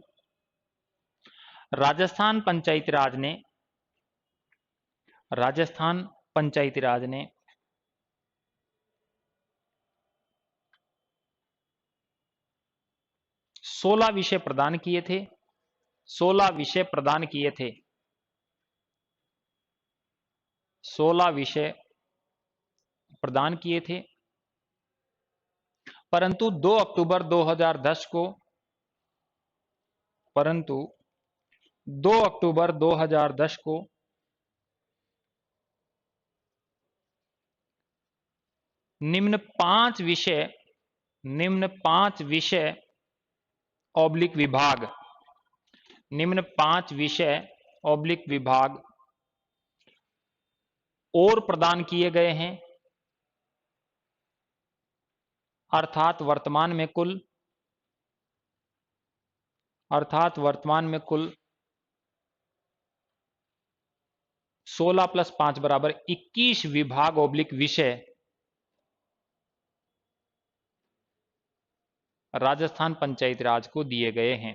राजस्थान पंचायती राज ने, राजस्थान पंचायती राज ने 16 विषय प्रदान किए थे। 16 विषय प्रदान किए थे। 16 विषय प्रदान किए थे, परंतु 2 अक्टूबर 2010 को, परंतु 2 अक्टूबर 2010 को निम्न 5 विषय, निम्न 5 विषय ऑब्लिक विभाग, निम्न 5 विषय ऑब्लिक विभाग और प्रदान किए गए हैं। अर्थात वर्तमान में कुल, अर्थात वर्तमान में कुल 16 + 5 बराबर 21 विभाग ऑब्लिक विषय राजस्थान पंचायती राज को दिए गए हैं।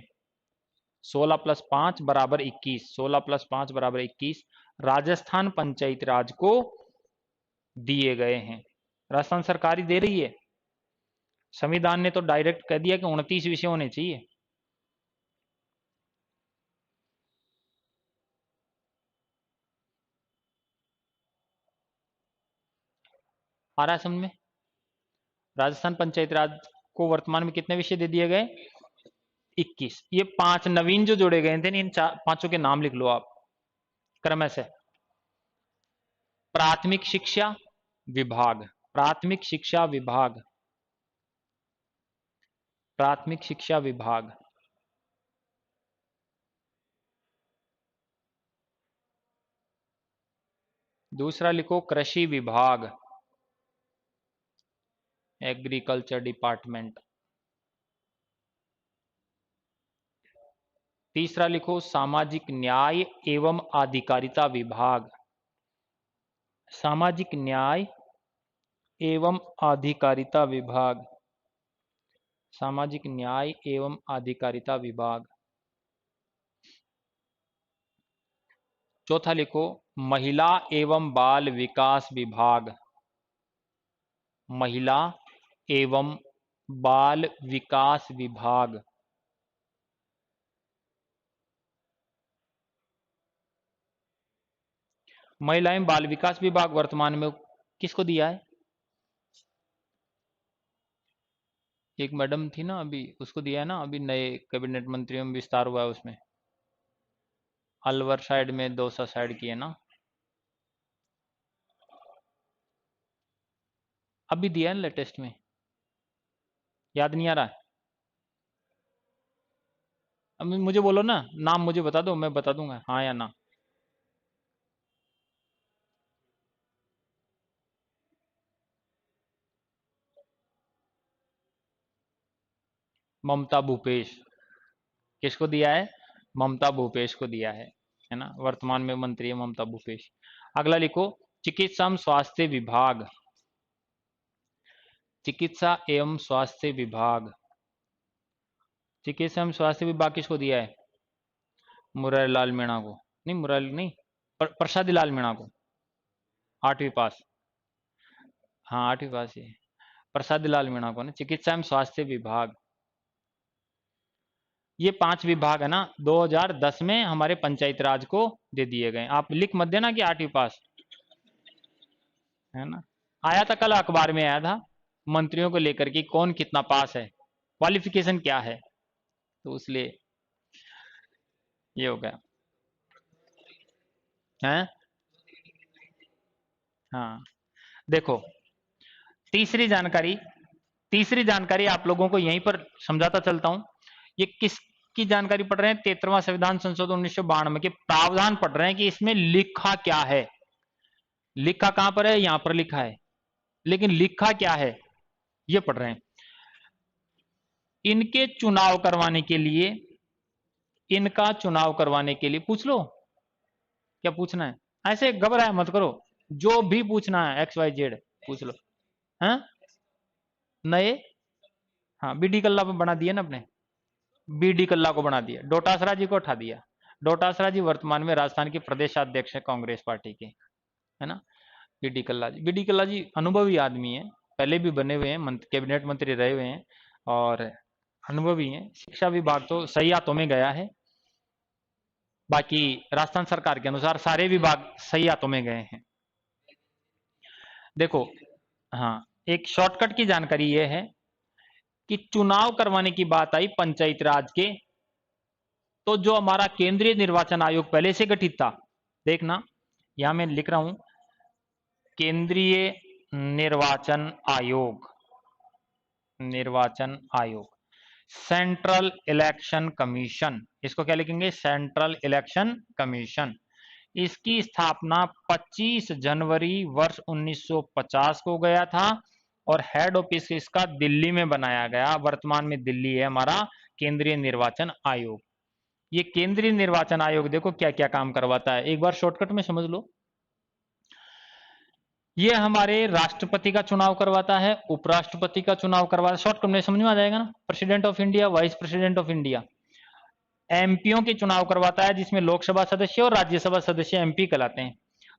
16 + 5 बराबर 21, 16 + 5 बराबर 21 राजस्थान पंचायती राज को दिए गए हैं। राजस्थान सरकार ही दे रही है। संविधान ने तो डायरेक्ट कह दिया कि 29 विषय होने चाहिए। आ रहा है समझ में? राजस्थान पंचायती राज को वर्तमान में कितने विषय दे दिए गए? 21। ये 5 नवीन जो जोड़े गए थे, इन 5 के नाम लिख लो आप क्रम से। प्राथमिक शिक्षा विभाग, प्राथमिक शिक्षा विभाग, प्राथमिक शिक्षा विभाग। दूसरा लिखो कृषि विभाग, एग्रीकल्चर डिपार्टमेंट। तीसरा लिखो सामाजिक न्याय एवं आधिकारिता विभाग, सामाजिक न्याय एवं आधिकारिता विभाग, सामाजिक न्याय एवं आधिकारिता विभाग। चौथा लिखो महिला एवं बाल विकास विभाग, महिला एवं बाल विकास विभाग। महिला एवं बाल विकास विभाग वर्तमान में किसको दिया है? एक मैडम थी ना अभी, उसको दिया है ना, अभी नए कैबिनेट मंत्रियों में विस्तार हुआ है, उसमें अलवर साइड में दौसा साइड की है ना, अभी दिया है लेटेस्ट में। याद नहीं आ रहा है? अब मुझे बोलो ना, नाम मुझे बता दो, मैं बता दूंगा हाँ या ना। ममता भूपेश। किसको दिया है? ममता भूपेश को दिया है ना, वर्तमान में मंत्री है ममता भूपेश। अगला लिखो, चिकित्सा एवं स्वास्थ्य विभाग। चिकित्सा एवं स्वास्थ्य विभाग, चिकित्सा एवं स्वास्थ्य विभाग किसको दिया है? मुरारी लाल मीणा को। नहीं, मुरारी नहीं, प्रसादी लाल मीणा को। 8वीं पास। हाँ 8वीं पास ही है। प्रसादी लाल मीणा को ना, चिकित्सा एवं स्वास्थ्य विभाग। ये 5 विभाग है ना, 2010 में हमारे पंचायत राज को दे दिए गए। आप लिख मत देना कि 8वीं पास, है ना। आया था कल अखबार में, आया था मंत्रियों को लेकर कि कौन कितना पास है, क्वालिफिकेशन क्या है, तो इसलिए ये हो गया है। हाँ देखो, तीसरी जानकारी, तीसरी जानकारी आप लोगों को यहीं पर समझाता चलता हूं। ये किसकी जानकारी पढ़ रहे हैं? 73वां संविधान संशोधन 1992 के प्रावधान पढ़ रहे हैं कि इसमें लिखा क्या है। लिखा कहां पर है? यहां पर लिखा है, लेकिन लिखा क्या है ये पढ़ रहे हैं। इनके चुनाव करवाने के लिए, इनका चुनाव करवाने के लिए, पूछ लो क्या पूछना है, ऐसे घबराया मत करो, जो भी पूछना है एक्स वाई जेड पूछ लो। हैं? नए, हाँ बीडी कल्ला पे बना दिया ना अपने, बीडी कल्ला को बना दिया, डोटासरा जी को उठा दिया। डोटासरा जी वर्तमान में राजस्थान के प्रदेशाध्यक्ष है कांग्रेस पार्टी के, है ना। बीडी कल्ला जी, बीडी कल्ला जी अनुभवी आदमी है, पहले भी बने हुए हैं, कैबिनेट मंत्री रहे हुए हैं और अनुभवी हैं। शिक्षा विभाग तो सही हाथों में गया है, बाकी राजस्थान सरकार के अनुसार सारे विभाग सही हाथों में गए हैं। देखो, हाँ एक शॉर्टकट की जानकारी यह है कि चुनाव करवाने की बात आई पंचायत राज के, तो जो हमारा केंद्रीय निर्वाचन आयोग पहले से गठित था, देखना यहां मैं लिख रहा हूं, केंद्रीय निर्वाचन आयोग, निर्वाचन आयोग, सेंट्रल इलेक्शन कमीशन, इसको क्या लिखेंगे? Central election commission. इसकी स्थापना 25 जनवरी वर्ष 1950 को गया था और हेड ऑफिस इसका दिल्ली में बनाया गया। वर्तमान में दिल्ली है हमारा केंद्रीय निर्वाचन आयोग। ये केंद्रीय निर्वाचन आयोग देखो क्या क्या काम करवाता है, एक बार शॉर्टकट में समझ लो। ये हमारे राष्ट्रपति का चुनाव करवाता है, उपराष्ट्रपति का चुनाव करवाता है, शॉर्टकट में समझ में आ जाएगा ना। President of India, vice president of India. MPO के चुनाव करवाता है, जिसमें लोकसभा सदस्य और राज्यसभा सदस्य एमपी कहलाते हैं।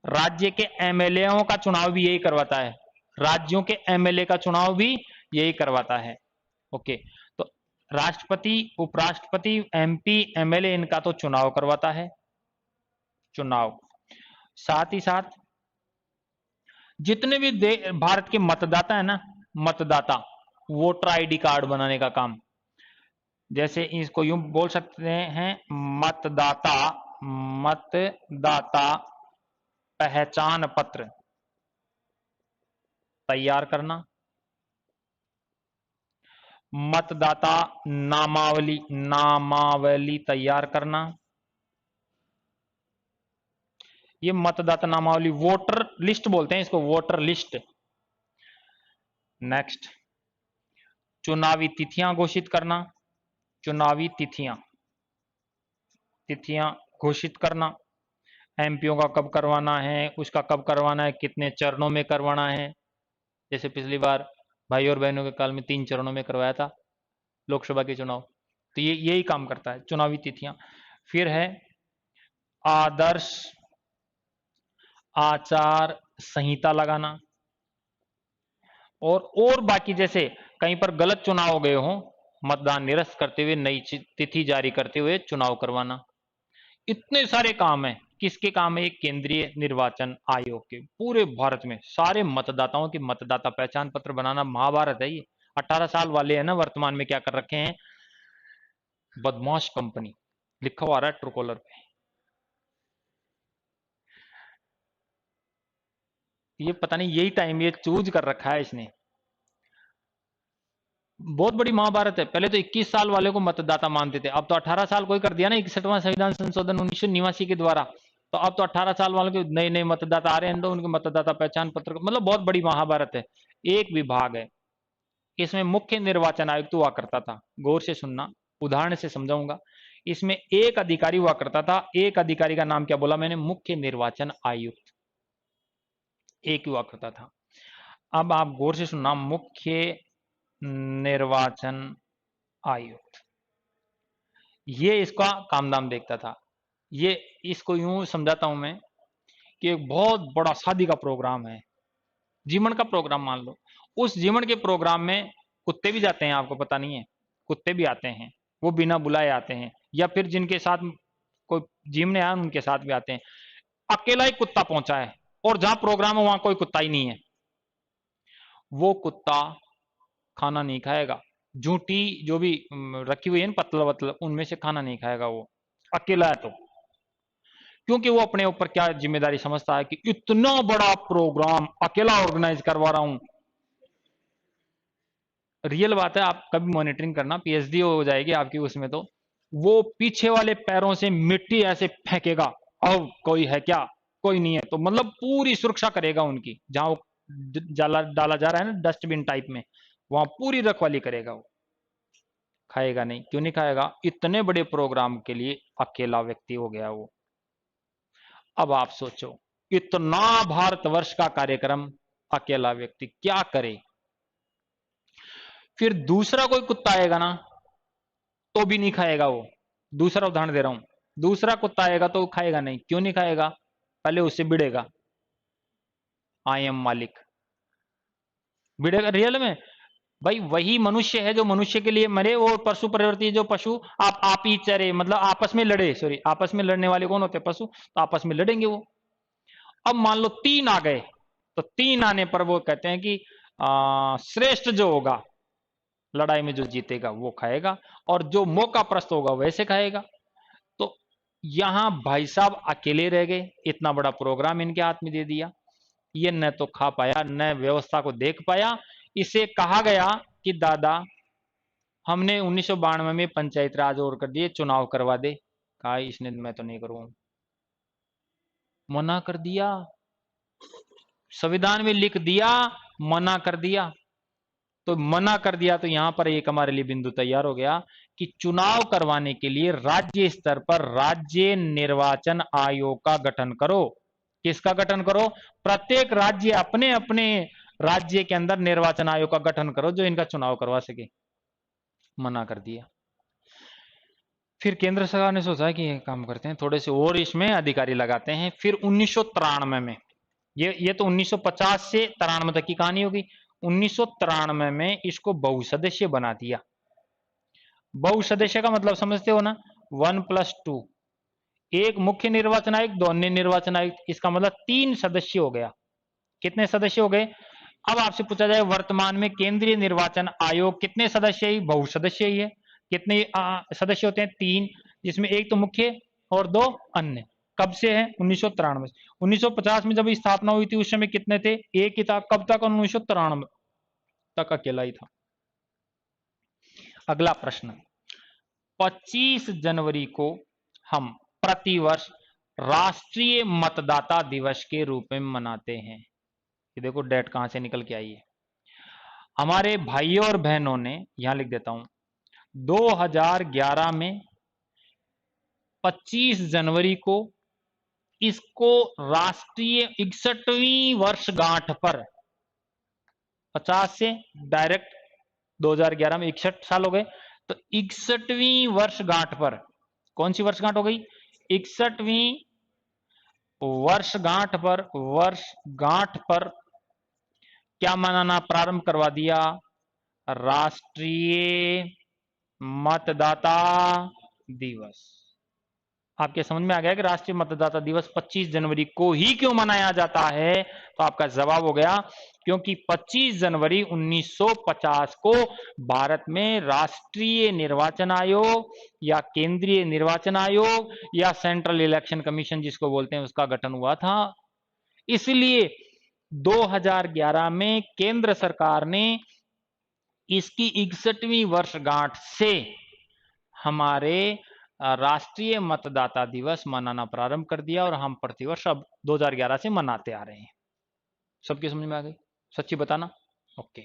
राज्य के एमएलएओं का चुनाव भी यही करवाता है, राज्यों के एमएलए का चुनाव भी यही करवाता है। ओके, तो राष्ट्रपति, उपराष्ट्रपति, एमपी, एमएलए, इनका तो चुनाव करवाता है, चुनाव। साथ ही साथ जितने भी भारत के मतदाता है ना, मतदाता, वोटर आईडी कार्ड बनाने का काम, जैसे इसको यूं बोल सकते हैं, मतदाता, मतदाता पहचान पत्र तैयार करना, मतदाता नामावली, नामावली तैयार करना, ये मतदाता नामावली, वोटर लिस्ट बोलते हैं इसको, वोटर लिस्ट। नेक्स्ट, चुनावी तिथियां घोषित करना, चुनावी तिथियां, तिथियां घोषित करना, एमपीओ का कब करवाना है, उसका कब करवाना है, कितने चरणों में करवाना है। जैसे पिछली बार भाई और बहनों के काल में 3 चरणों में करवाया था लोकसभा के चुनाव, तो ये यही काम करता है, चुनावी तिथियां। फिर है आदर्श आचार संहिता लगाना, और बाकी जैसे कहीं पर गलत चुनाव हो गए हो, मतदान निरस्त करते हुए नई तिथि जारी करते हुए चुनाव करवाना। इतने सारे काम हैं, किसके काम है? एक केंद्रीय निर्वाचन आयोग के। पूरे भारत में सारे मतदाताओं की मतदाता पहचान पत्र बनाना महाभारत है ये। 18 साल वाले हैं ना, वर्तमान में क्या कर रखे हैं, बदमाश कंपनी, लिखा हुआ रहा है ट्रूकॉलर पे। ये पता नहीं यही टाइम ये चूज कर रखा है इसने। बहुत बड़ी महाभारत है। पहले तो 21 साल वाले को मतदाता मानते थे, अब तो 18 साल कोई कर दिया ना 61वां संविधान संशोधन 1989 के द्वारा। तो अब तो 18 साल वालों के नए नए मतदाता आ रहे हैं, तो उनके मतदाता पहचान पत्र, मतलब बहुत बड़ी महाभारत है। एक विभाग है, इसमें मुख्य निर्वाचन आयुक्त हुआ करता था। गौर से सुनना, उदाहरण से समझाऊंगा। इसमें एक अधिकारी हुआ करता था। एक अधिकारी का नाम क्या बोला मैंने? मुख्य निर्वाचन आयुक्त, एक हुआ करता था। अब आप गौर से सुनना, मुख्य निर्वाचन आयुक्त, ये इसका काम धाम देखता था। ये, इसको यूं समझाता हूं मैं कि एक बहुत बड़ा शादी का प्रोग्राम है, जीवन का प्रोग्राम मान लो। उस जीवन के प्रोग्राम में कुत्ते भी जाते हैं, आपको पता नहीं है? कुत्ते भी आते हैं, वो बिना बुलाए आते हैं, या फिर जिनके साथ कोई जीवने आया उनके साथ भी आते हैं। अकेला ही कुत्ता पहुंचा है, और जहां प्रोग्राम है वहां कोई कुत्ता ही नहीं है। वो कुत्ता खाना नहीं खाएगा, झूठी जो भी रखी हुई है ना पतला वतला, उनमें से खाना नहीं खाएगा वो, अकेला है तो। क्योंकि वो अपने ऊपर क्या जिम्मेदारी समझता है कि इतना बड़ा प्रोग्राम अकेला ऑर्गेनाइज करवा रहा हूं। रियल बात है, आप कभी मॉनिटरिंग करना, पीएचडी हो जाएगी आपकी उसमें। तो वो पीछे वाले पैरों से मिट्टी ऐसे फेंकेगा, अब कोई है क्या? कोई नहीं है, तो मतलब पूरी सुरक्षा करेगा उनकी, जहां वो जाला डाला जा रहा है ना डस्टबिन टाइप में, वहां पूरी रखवाली करेगा वो। खाएगा नहीं, क्यों नहीं खाएगा? इतने बड़े प्रोग्राम के लिए अकेला व्यक्ति हो गया वो। अब आप सोचो, इतना भारतवर्ष का कार्यक्रम, अकेला व्यक्ति क्या करे? फिर दूसरा कोई कुत्ता आएगा ना, तो भी नहीं खाएगा वो। दूसरा उदाहरण दे रहा हूं, दूसरा कुत्ता आएगा तो खाएगा नहीं, क्यों नहीं खाएगा? पहले उससे भिड़ेगा, आई एम मालिक, भिड़ेगा रियल में। भाई वही मनुष्य है जो मनुष्य के लिए मरे, वो पशु प्रवृत्ति जो पशु आप ही चरे, मतलब आपस में लड़े, सॉरी, आपस में लड़ने वाले कौन होते हैं? पशु, तो आपस में लड़ेंगे वो। अब मान लो 3 आ गए, तो 3 आने पर वो कहते हैं कि श्रेष्ठ जो होगा लड़ाई में, जो जीतेगा वो खाएगा, और जो मौका प्रस्त होगा वैसे खाएगा। तो यहां भाई साहब अकेले रह गए, इतना बड़ा प्रोग्राम इनके हाथ में दे दिया। ये न तो खा पाया, न व्यवस्था को देख पाया। इसे कहा गया कि दादा, हमने 1992 में पंचायत राज और कर दिए, चुनाव करवा दे। कहा इसने, मैं तो नहीं करूंगा, मना कर दिया। संविधान में लिख दिया, मना कर दिया। तो मना कर दिया, तो यहां पर एक हमारे लिए बिंदु तैयार हो गया कि चुनाव करवाने के लिए राज्य स्तर पर राज्य निर्वाचन आयोग का गठन करो। किसका गठन करो? प्रत्येक राज्य अपने अपने राज्य के अंदर निर्वाचन आयोग का गठन करो, जो इनका चुनाव करवा सके। मना कर दिया। फिर केंद्र सरकार ने सोचा कि ये काम करते हैं, थोड़े से और इसमें अधिकारी लगाते हैं। फिर 1993 में, ये तो 1950 से 93 तक की कहानी होगी। 1993 में इसको बहुसदस्यीय बना दिया। बहुसदस्य का मतलब समझते हो ना? 1+2, एक मुख्य निर्वाचन आयुक्त, दो अन्य निर्वाचन आयुक्त, इसका मतलब 3 सदस्य हो गया। कितने सदस्य हो गए? अब आपसे पूछा जाए वर्तमान में केंद्रीय निर्वाचन आयोग कितने सदस्य ही? बहुसदस्य ही है। कितने सदस्य होते हैं? 3, जिसमें एक तो मुख्य और 2 अन्य। कब से है? 1993 से। 1950 में जब स्थापना हुई थी उस समय कितने थे? एक ही था। कब तक? 1993 तक अकेला ही था। अगला प्रश्न, 25 जनवरी को हम प्रतिवर्ष राष्ट्रीय मतदाता दिवस के रूप में मनाते हैं। ये देखो डेट कहां से निकल के आई है। हमारे भाइयों और बहनों ने, यहां लिख देता हूं, 2011 में 25 जनवरी को इसको राष्ट्रीय 61वीं वर्षगांठ पर, 50 से डायरेक्ट 2011 में 61 साल हो गए, तो 61वीं वर्षगांठ पर, कौन सी वर्षगांठ हो गई? 61वीं वर्षगांठ पर क्या मनाना प्रारंभ करवा दिया? राष्ट्रीय मतदाता दिवस। आपके समझ में आ गया कि राष्ट्रीय मतदाता दिवस 25 जनवरी को ही क्यों मनाया जाता है? तो आपका जवाब हो गया, क्योंकि 25 जनवरी 1950 को भारत में राष्ट्रीय निर्वाचन आयोग या केंद्रीय निर्वाचन आयोग या सेंट्रल इलेक्शन कमीशन जिसको बोलते हैं, उसका गठन हुआ था। इसलिए 2011 में केंद्र सरकार ने इसकी 61वीं वर्षगांठ से हमारे राष्ट्रीय मतदाता दिवस मनाना प्रारंभ कर दिया और हम प्रतिवर्ष अब 2011 से मनाते आ रहे हैं। सबकी समझ में आ गई? सच्ची बताना। ओके,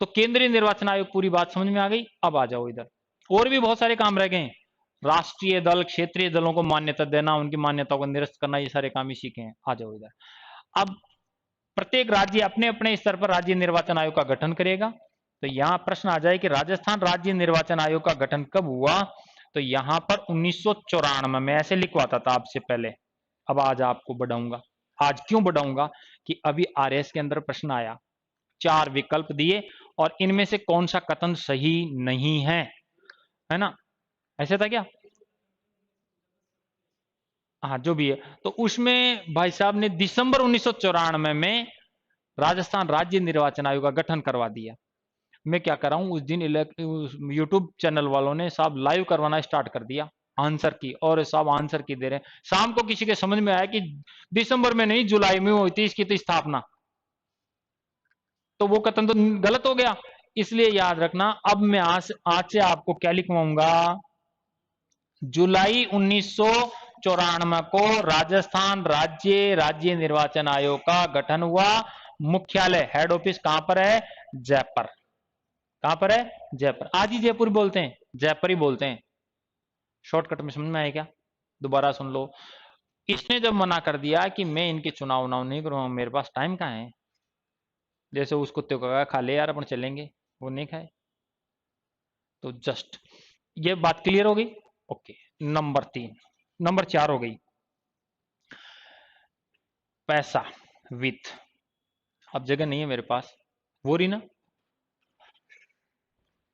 तो केंद्रीय निर्वाचन आयोग, पूरी बात समझ में आ गई। अब आ जाओ इधर, और भी बहुत सारे काम रह गए हैं। राष्ट्रीय दल, क्षेत्रीय दलों को मान्यता देना, उनकी मान्यताओं को निरस्त करना, ये सारे काम ही सीखे हैं। आ जाओ इधर। अब प्रत्येक राज्य अपने अपने स्तर पर राज्य निर्वाचन आयोग का गठन करेगा। तो यहां प्रश्न आ जाए कि राजस्थान राज्य निर्वाचन आयोग का गठन कब हुआ? तो यहां पर 1994 में, ऐसे लिखवाता था आपसे पहले, अब आज आपको बढ़ाऊंगा। आज क्यों बढ़ाऊंगा कि अभी आरएस के अंदर प्रश्न आया, 4 विकल्प दिए और इनमें से कौन सा कथन सही नहीं है ना? ऐसे था क्या? हाँ, जो भी है। तो उसमें भाई साहब ने दिसंबर 1994 में राजस्थान राज्य निर्वाचन आयोग का गठन करवा दिया। मैं क्या कर रहा हूं, उस दिन यूट्यूब चैनल वालों ने साहब लाइव करवाना स्टार्ट कर दिया आंसर की, और साहब आंसर की दे रहे हैं। शाम को किसी के समझ में आया कि दिसंबर में नहीं, जुलाई में हुई थी इसकी तो स्थापना, तो वो कथन तो गलत हो गया। इसलिए याद रखना, अब मैं आज से आपको क्या लिखवाऊंगा, जुलाई 1994 को राजस्थान राज्य निर्वाचन आयोग का गठन हुआ। मुख्यालय, हेड ऑफिस कहां पर है? जयपुर। कहां पर है? जयपुर। आज ही जयपुर बोलते हैं, जयपुर ही बोलते हैं। शॉर्टकट में समझ में आया क्या? दोबारा सुन लो। इसने जब मना कर दिया कि मैं इनके चुनाव नहीं करूंगा, मेरे पास टाइम कहां है, जैसे उस कुत्ते को कहा खा ले यार अपन चलेंगे, वो नहीं खाए। तो जस्ट ये बात क्लियर हो गई। ओके, नंबर 3, नंबर 4 हो गई पैसा, वित्त। अब जगह नहीं है मेरे पास, वो रही ना,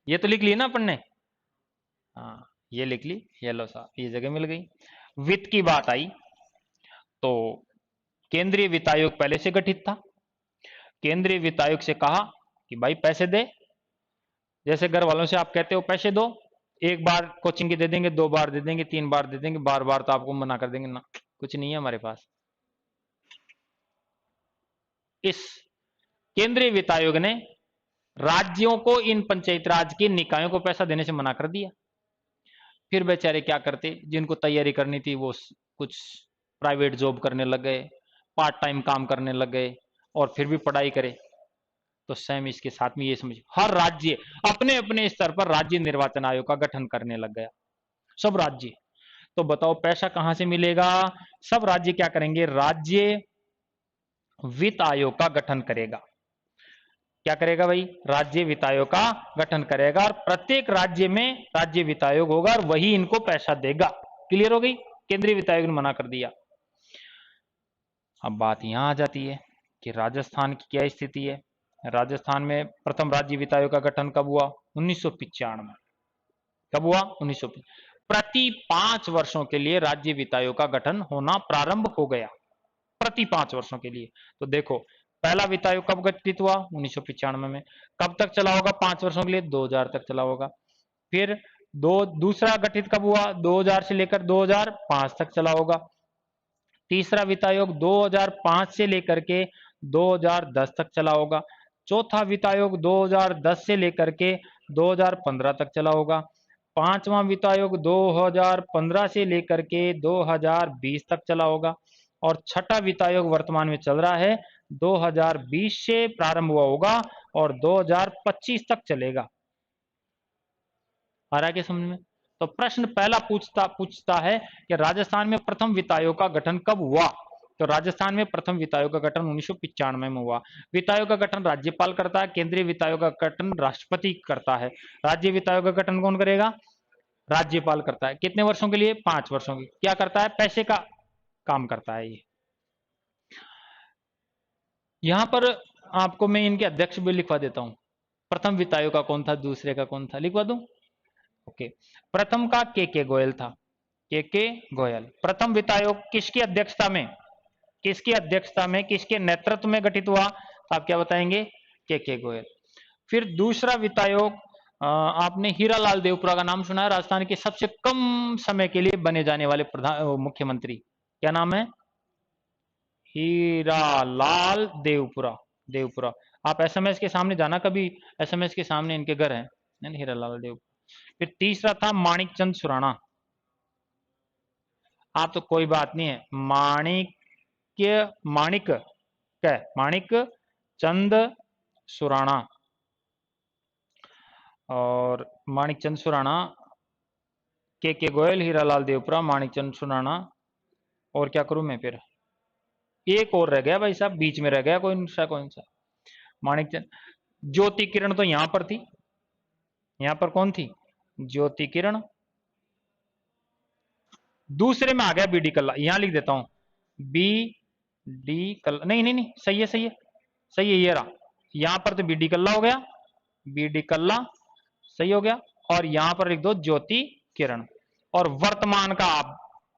ये तो लिख ली ना अपन ने। हाँ, ये लिख ली, ये लो साहब, ये जगह मिल गई। वित्त की बात आई तो केंद्रीय वित्त आयोग पहले से गठित था। केंद्रीय वित्त आयोग से कहा कि भाई पैसे दे, जैसे घर वालों से आप कहते हो पैसे दो, एक बार कोचिंग की दे देंगे, 2 बार दे देंगे, 3 बार दे देंगे, बार बार तो आपको मना कर देंगे ना, कुछ नहीं है हमारे पास। इस केंद्रीय वित्त आयोग ने राज्यों को इन पंचायत राज के निकायों को पैसा देने से मना कर दिया। फिर बेचारे क्या करते, जिनको तैयारी करनी थी वो कुछ प्राइवेट जॉब करने लग गए, पार्ट टाइम काम करने लग गए, और फिर भी पढ़ाई करे। तो सेम इसके साथ में ये समझ, हर राज्य अपने अपने स्तर पर राज्य निर्वाचन आयोग का गठन करने लग गया, सब राज्य। तो बताओ पैसा कहां से मिलेगा? सब राज्य क्या करेंगे, राज्य वित्त आयोग का गठन करेगा। क्या करेगा भाई? राज्य वित्त आयोग का गठन करेगा, और प्रत्येक राज्य में राज्य वित्त आयोग होगा और वही इनको पैसा देगा। क्लियर हो गई? केंद्रीय वित्त आयोग ने मना कर दिया। अब बात यहां आ जाती है कि राजस्थान की क्या स्थिति है। राजस्थान में प्रथम राज्य वित्त आयोग का गठन कब हुआ? 1995 में। कब हुआ? 1995। प्रति 5 वर्षों के लिए राज्य वित्त आयोग का गठन होना प्रारंभ हो गया, प्रति 5 वर्षों के लिए। तो देखो, पहला वित्त आयोग कब गठित हुआ? 1995 में। कब तक चला होगा? 5 वर्षों के लिए, 2000 तक चला होगा। फिर दूसरा गठित कब हुआ? 2000 से लेकर 2005 तक चला होगा। तीसरा वित्त आयोग 2005 से लेकर के 2010 तक चला होगा। चौथा वित्त आयोग 2010 से लेकर के 2015 तक चला होगा। पांचवा वित्त आयोग 2015 से लेकर के 2020 तक चला होगा। और छठा वित्त आयोग वर्तमान में चल रहा है, 2020 से प्रारंभ हुआ होगा और 2025 तक चलेगा। आ रहा है क्या समझ में? तो प्रश्न पहला पूछता है कि राजस्थान में प्रथम वित्त आयोग का गठन कब हुआ? तो राजस्थान में प्रथम वित्त आयोग का गठन 1995 में हुआ। वित्त आयोग का गठन राज्यपाल करता है, केंद्रीय वित्त आयोग का गठन राष्ट्रपति करता है। राज्य वित्त आयोग का गठन कौन करेगा? राज्यपाल करता है। कितने वर्षों के लिए? 5 वर्षों की। क्या करता है? पैसे का काम करता है ये। यहां पर आपको मैं इनके अध्यक्ष भी लिखवा देता हूं। प्रथम वित्त आयोग का कौन था, दूसरे का कौन था, लिखवा दूं? ओके, प्रथम का के गोयल था। के गोयल। प्रथम वित्त आयोग किसकी अध्यक्षता में, किसके नेतृत्व में गठित हुआ? तो आप क्या बताएंगे? के गोयल। फिर दूसरा वित्त आयोग, आपने हीरालाल देवपुरा का नाम सुना है, राजस्थान के सबसे कम समय के लिए बने जाने वाले मुख्यमंत्री। क्या नाम है? हीरालाल देवपुरा। आप एसएमएस के सामने जाना कभी, एसएमएस के सामने इनके घर है हीरालाल देव। फिर तीसरा था माणिकचंद सुराणा। आप तो कोई बात नहीं है, माणिक क्या है, माणिक चंद सुराणा। और माणिकचंद सुराणा, के गोयल, हीरालाल देवपुरा, माणिकचंद सुराणा। और क्या करूं मैं फिर, एक और रह गया भाई साहब, बीच में रह गया कौन सा माणिकचंद। ज्योति किरण तो यहां पर थी, यहां पर कौन थी, ज्योति किरण। दूसरे में आ गया बी डी कल्ला, यहां लिख देता हूं बी डी कल्ला, नहीं नहीं नहीं, सही है सही है सही है, ये रहा। यहां पर तो बी डी कल्ला हो गया, बी डी कल्ला सही हो गया। और यहां पर लिख दो ज्योति किरण। और वर्तमान का आप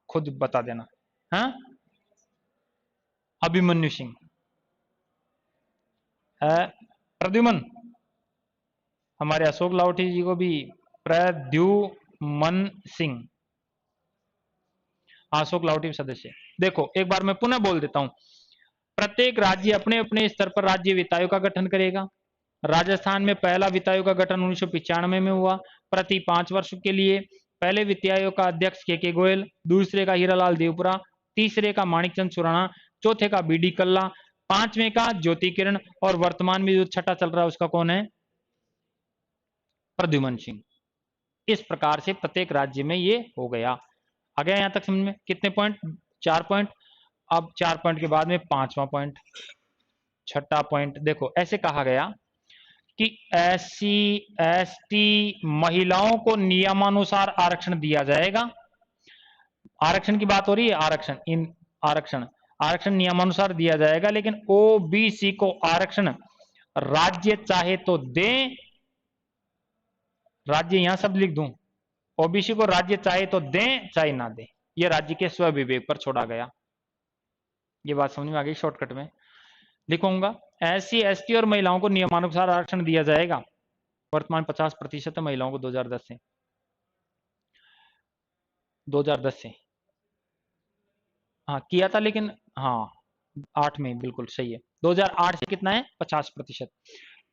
खुद बता देना, हाँ। अभिमन्यु सिंह, प्रद्युमन, हमारे अशोक लाहोटी जी को भी प्रद्युमन सिंह, अशोक लाहोटी सदस्य। देखो एक बार मैं पुनः बोल देता हूं, प्रत्येक राज्य अपने अपने स्तर पर राज्य वित्त आयोग का गठन करेगा। राजस्थान में पहला वित्त आयोग का गठन 1995 में हुआ, प्रति 5 वर्ष के लिए। पहले वित्त आयोग का अध्यक्ष के गोयल, दूसरे का हीरालाल देवपुरा, तीसरे का माणिकचंद सुराणा, चौथे का बी डी कल्ला, पांचवें का ज्योति किरण, और वर्तमान में जो छठा चल रहा है उसका कौन है, प्रद्युमन सिंह। इस प्रकार से प्रत्येक राज्य में ये हो गया। आ गया यहां तक समझ में, कितने पॉइंट, 4 पॉइंट। अब 4 पॉइंट के बाद में 5वां पॉइंट, छठा पॉइंट। देखो ऐसे कहा गया कि एससी एसटी महिलाओं को नियमानुसार आरक्षण दिया जाएगा। आरक्षण की बात हो रही है, आरक्षण इन आरक्षण आरक्षण नियमानुसार दिया जाएगा, लेकिन ओबीसी को आरक्षण राज्य चाहे तो दे, राज्य यहां सब लिख दूं, ओबीसी को राज्य चाहे तो दे चाहे ना दे, ये राज्य के स्वविवेक पर छोड़ा गया। ये बात समझ में आ गई, शॉर्टकट में लिखूंगा। एससी एसटी और महिलाओं को नियमानुसार आरक्षण दिया जाएगा। वर्तमान 50% है महिलाओं को 2010 से हाँ किया था, लेकिन हाँ 8 में बिल्कुल सही है। 2008 से कितना है, 50%।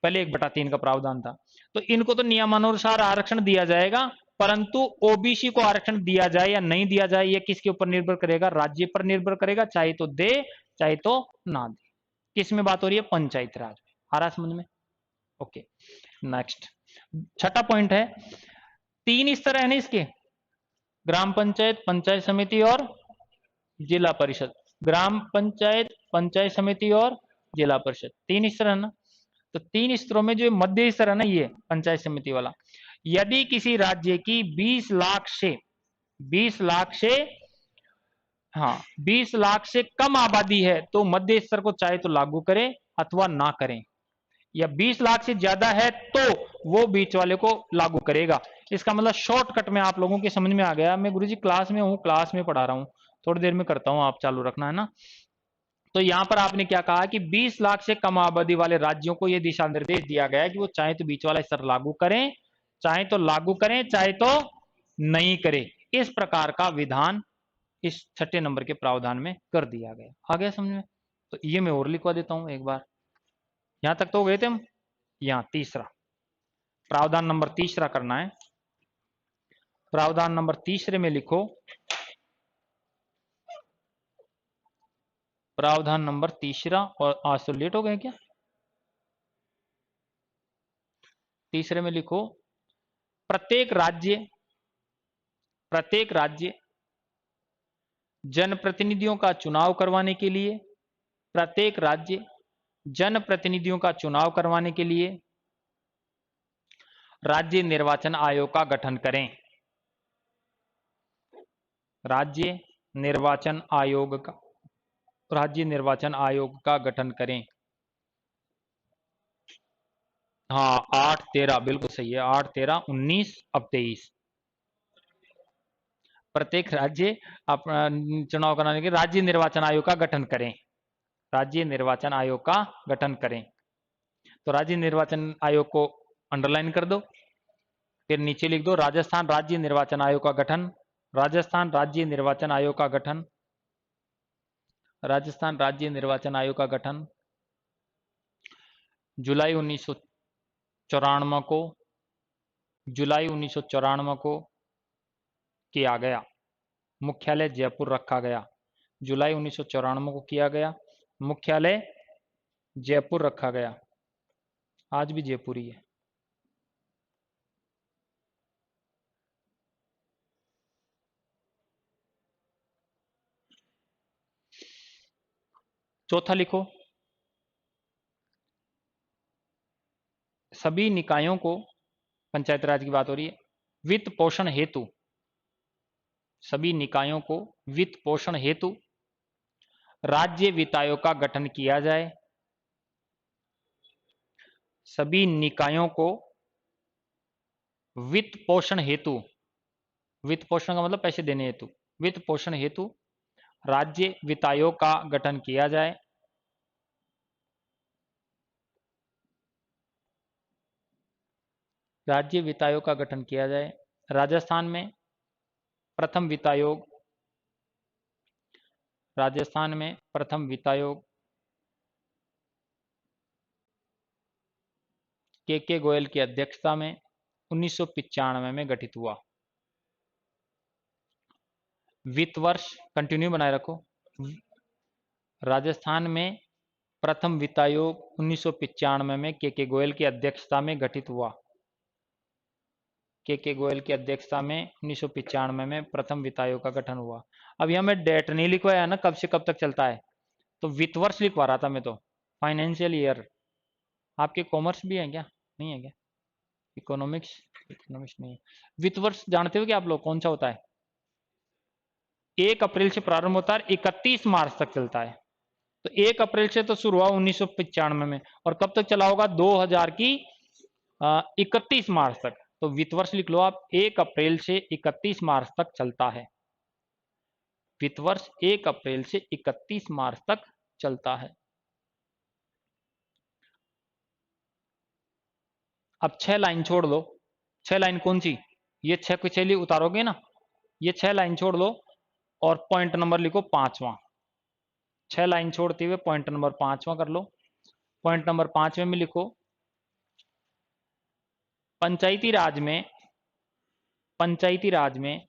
पहले 1/3 का प्रावधान था। तो इनको तो नियमानुसार आरक्षण दिया जाएगा, परंतु ओबीसी को आरक्षण दिया जाए या नहीं दिया जाए, ये किसके ऊपर निर्भर करेगा, राज्य पर निर्भर करेगा, चाहे तो दे चाहे तो ना दे। किस में बात हो रही है, पंचायत राज में। आ रहा समझ में, ओके। नेक्स्ट छठा पॉइंट है, 3 स्तर है ना इसके, ग्राम पंचायत, पंचायत समिति और जिला परिषद। ग्राम पंचायत, पंचायत समिति और जिला परिषद, 3 स्तर है ना। तो 3 स्तरों में जो मध्य स्तर है ना, ये पंचायत समिति वाला, यदि किसी राज्य की 20 लाख से 20 लाख से हाँ 20 लाख से कम आबादी है तो मध्य स्तर को चाहे तो लागू करें अथवा ना करें, या 20 लाख से ज्यादा है तो वो बीच वाले को लागू करेगा। इसका मतलब शॉर्टकट में आप लोगों के समझ में आ गया। मैं गुरुजी क्लास में हूं, क्लास में पढ़ा रहा हूं, थोड़ी देर में करता हूं, आप चालू रखना है ना। तो यहां पर आपने क्या कहा कि 20 लाख से कम आबादी वाले राज्यों को यह दिशा निर्देश दिया गया है कि वो चाहे तो बीच वाला स्तर लागू करें, चाहे तो लागू करें, चाहे तो नहीं करें। इस प्रकार का विधान इस 6 नंबर के प्रावधान में कर दिया गया। आ गया समझ में। तो ये मैं और लिखवा देता हूं एक बार, यहां तक तो हो गए थे हम। यहां तीसरा प्रावधान नंबर तीसरा करना है। प्रावधान नंबर तीसरे में लिखो, प्रावधान नंबर तीसरा, और आज तो लेट हो गए क्या, तीसरे में लिखो, प्रत्येक राज्य जनप्रतिनिधियों का चुनाव करवाने के लिए, प्रत्येक राज्य जनप्रतिनिधियों का चुनाव करवाने के लिए राज्य निर्वाचन आयोग का गठन करें। राज्य निर्वाचन आयोग का गठन करें। हाँ 8-13 बिल्कुल सही है, 8-13-19 अब 23। प्रत्येक राज्य अपना चुनाव कराने के राज्य निर्वाचन आयोग का गठन करें, राज्य निर्वाचन आयोग का गठन करें। तो राज्य निर्वाचन आयोग को अंडरलाइन कर दो, फिर नीचे लिख दो राजस्थान राज्य निर्वाचन आयोग का गठन, राजस्थान राज्य निर्वाचन आयोग का गठन, राजस्थान राज्य निर्वाचन आयोग का गठन। जुलाई 1994 को, जुलाई 1994 को किया गया। मुख्यालय जयपुर रखा गया। जुलाई 1994 को किया गया, मुख्यालय जयपुर रखा गया। आज भी जयपुर ही है। चौथा लिखो, सभी निकायों को, पंचायत राज की बात हो रही है, वित्त पोषण हेतु, सभी निकायों को वित्त पोषण हेतु राज्य वित्त आयोग का गठन किया जाए। सभी निकायों को वित्त पोषण हेतु, वित्त पोषण का मतलब पैसे देने हेतु, वित्त पोषण हेतु राज्य वित्त आयोग का गठन किया जाए। राज्य वित्त आयोग का गठन किया जाए। राजस्थान में प्रथम वित्त आयोग, राजस्थान में प्रथम वित्त आयोग के गोयल की अध्यक्षता में 1995 में गठित हुआ। वित्त वर्ष कंटिन्यू बनाए रखो। राजस्थान में प्रथम वित्त आयोग 1995 में के गोयल की अध्यक्षता में गठित हुआ। के गोयल की अध्यक्षता में 1995 में प्रथम वित्त आयोग का गठन हुआ। अब यहां मैं डेट नहीं लिखवाया ना, कब से कब तक चलता है, तो वित्त वर्ष लिखवा रहा था मैं तो, फाइनेंशियल ईयर। आपके कॉमर्स भी है क्या? नहीं है क्या? इकोनॉमिक्स, इकोनॉमिक्स नहीं है। वित्त वर्ष जानते हो क्या आप लोग, कौन सा होता है? 1 अप्रैल से प्रारंभ होता है, 31 मार्च तक चलता है। तो 1 अप्रैल से तो शुरू हुआ 1995 में, और कब तक चला होगा? 2000 की 31 मार्च तक। तो वित्त वर्ष लिख लो आप, 1 अप्रैल से 31 मार्च तक चलता है। वित्त वर्ष 1 अप्रैल से 31 मार्च तक चलता है। अब 6 लाइन छोड़ दो। 6 लाइन कौन सी? ये 6 की शैली उतारोगे ना, ये 6 लाइन छोड़ दो और पॉइंट नंबर लिखो 5वां। 6 लाइन छोड़ते हुए पॉइंट नंबर 5वां कर लो। पॉइंट नंबर 5वें में लिखो, पंचायती राज में, पंचायती राज में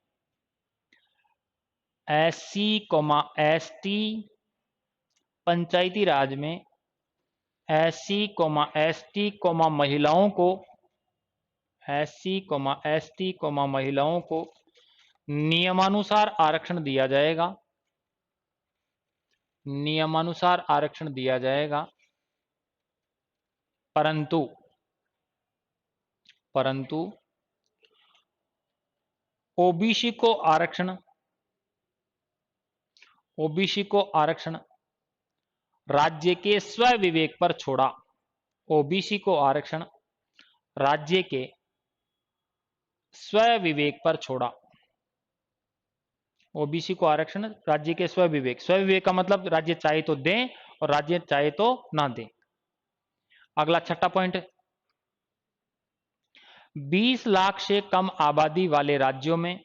SC, ST, पंचायती राज में SC, ST, महिलाओं को, SC, ST, महिलाओं को नियमानुसार आरक्षण दिया जाएगा। नियमानुसार आरक्षण दिया जाएगा, परंतु परंतु ओबीसी को आरक्षण, ओबीसी को आरक्षण राज्य के स्व विवेक पर छोड़ा। ओबीसी को आरक्षण राज्य के स्व विवेक पर छोड़ा। ओबीसी को आरक्षण राज्य के स्व विवेक, स्व विवेक का मतलब राज्य चाहे तो दे और राज्य चाहे तो ना दे। अगला 6ठा पॉइंट, 20 लाख से कम आबादी वाले राज्यों में,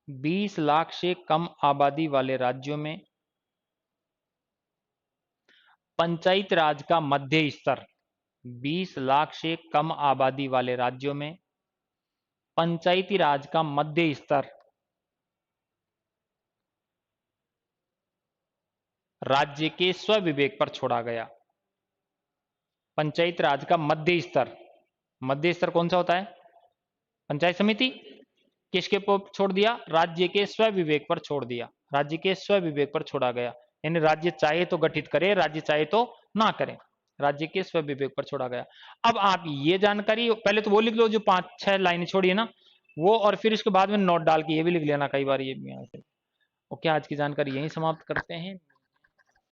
20 लाख से कम आबादी वाले राज्यों में पंचायत राज का मध्य स्तर, 20 लाख से कम आबादी वाले राज्यों में पंचायती राज का मध्य स्तर राज्य के स्व विवेक पर छोड़ा गया। पंचायत राज का मध्य स्तर, मध्य स्तर कौन सा होता है? पंचायत समिति। किसके पर छोड़ दिया? राज्य के स्व विवेक पर छोड़ दिया। राज्य के स्व विवेक पर छोड़ा गया, यानी राज्य चाहे तो गठित करे, राज्य चाहे तो ना करे, राज्य के स्व विवेक पर छोड़ा गया। अब आप ये जानकारी पहले तो वो लिख लो जो 5-6 लाइनें छोड़ी है ना वो, और फिर इसके बाद में नोट डाल के ये भी लिख लेना कई बार ये भी यहाँ से। ओके, आज की जानकारी यहीं समाप्त करते हैं।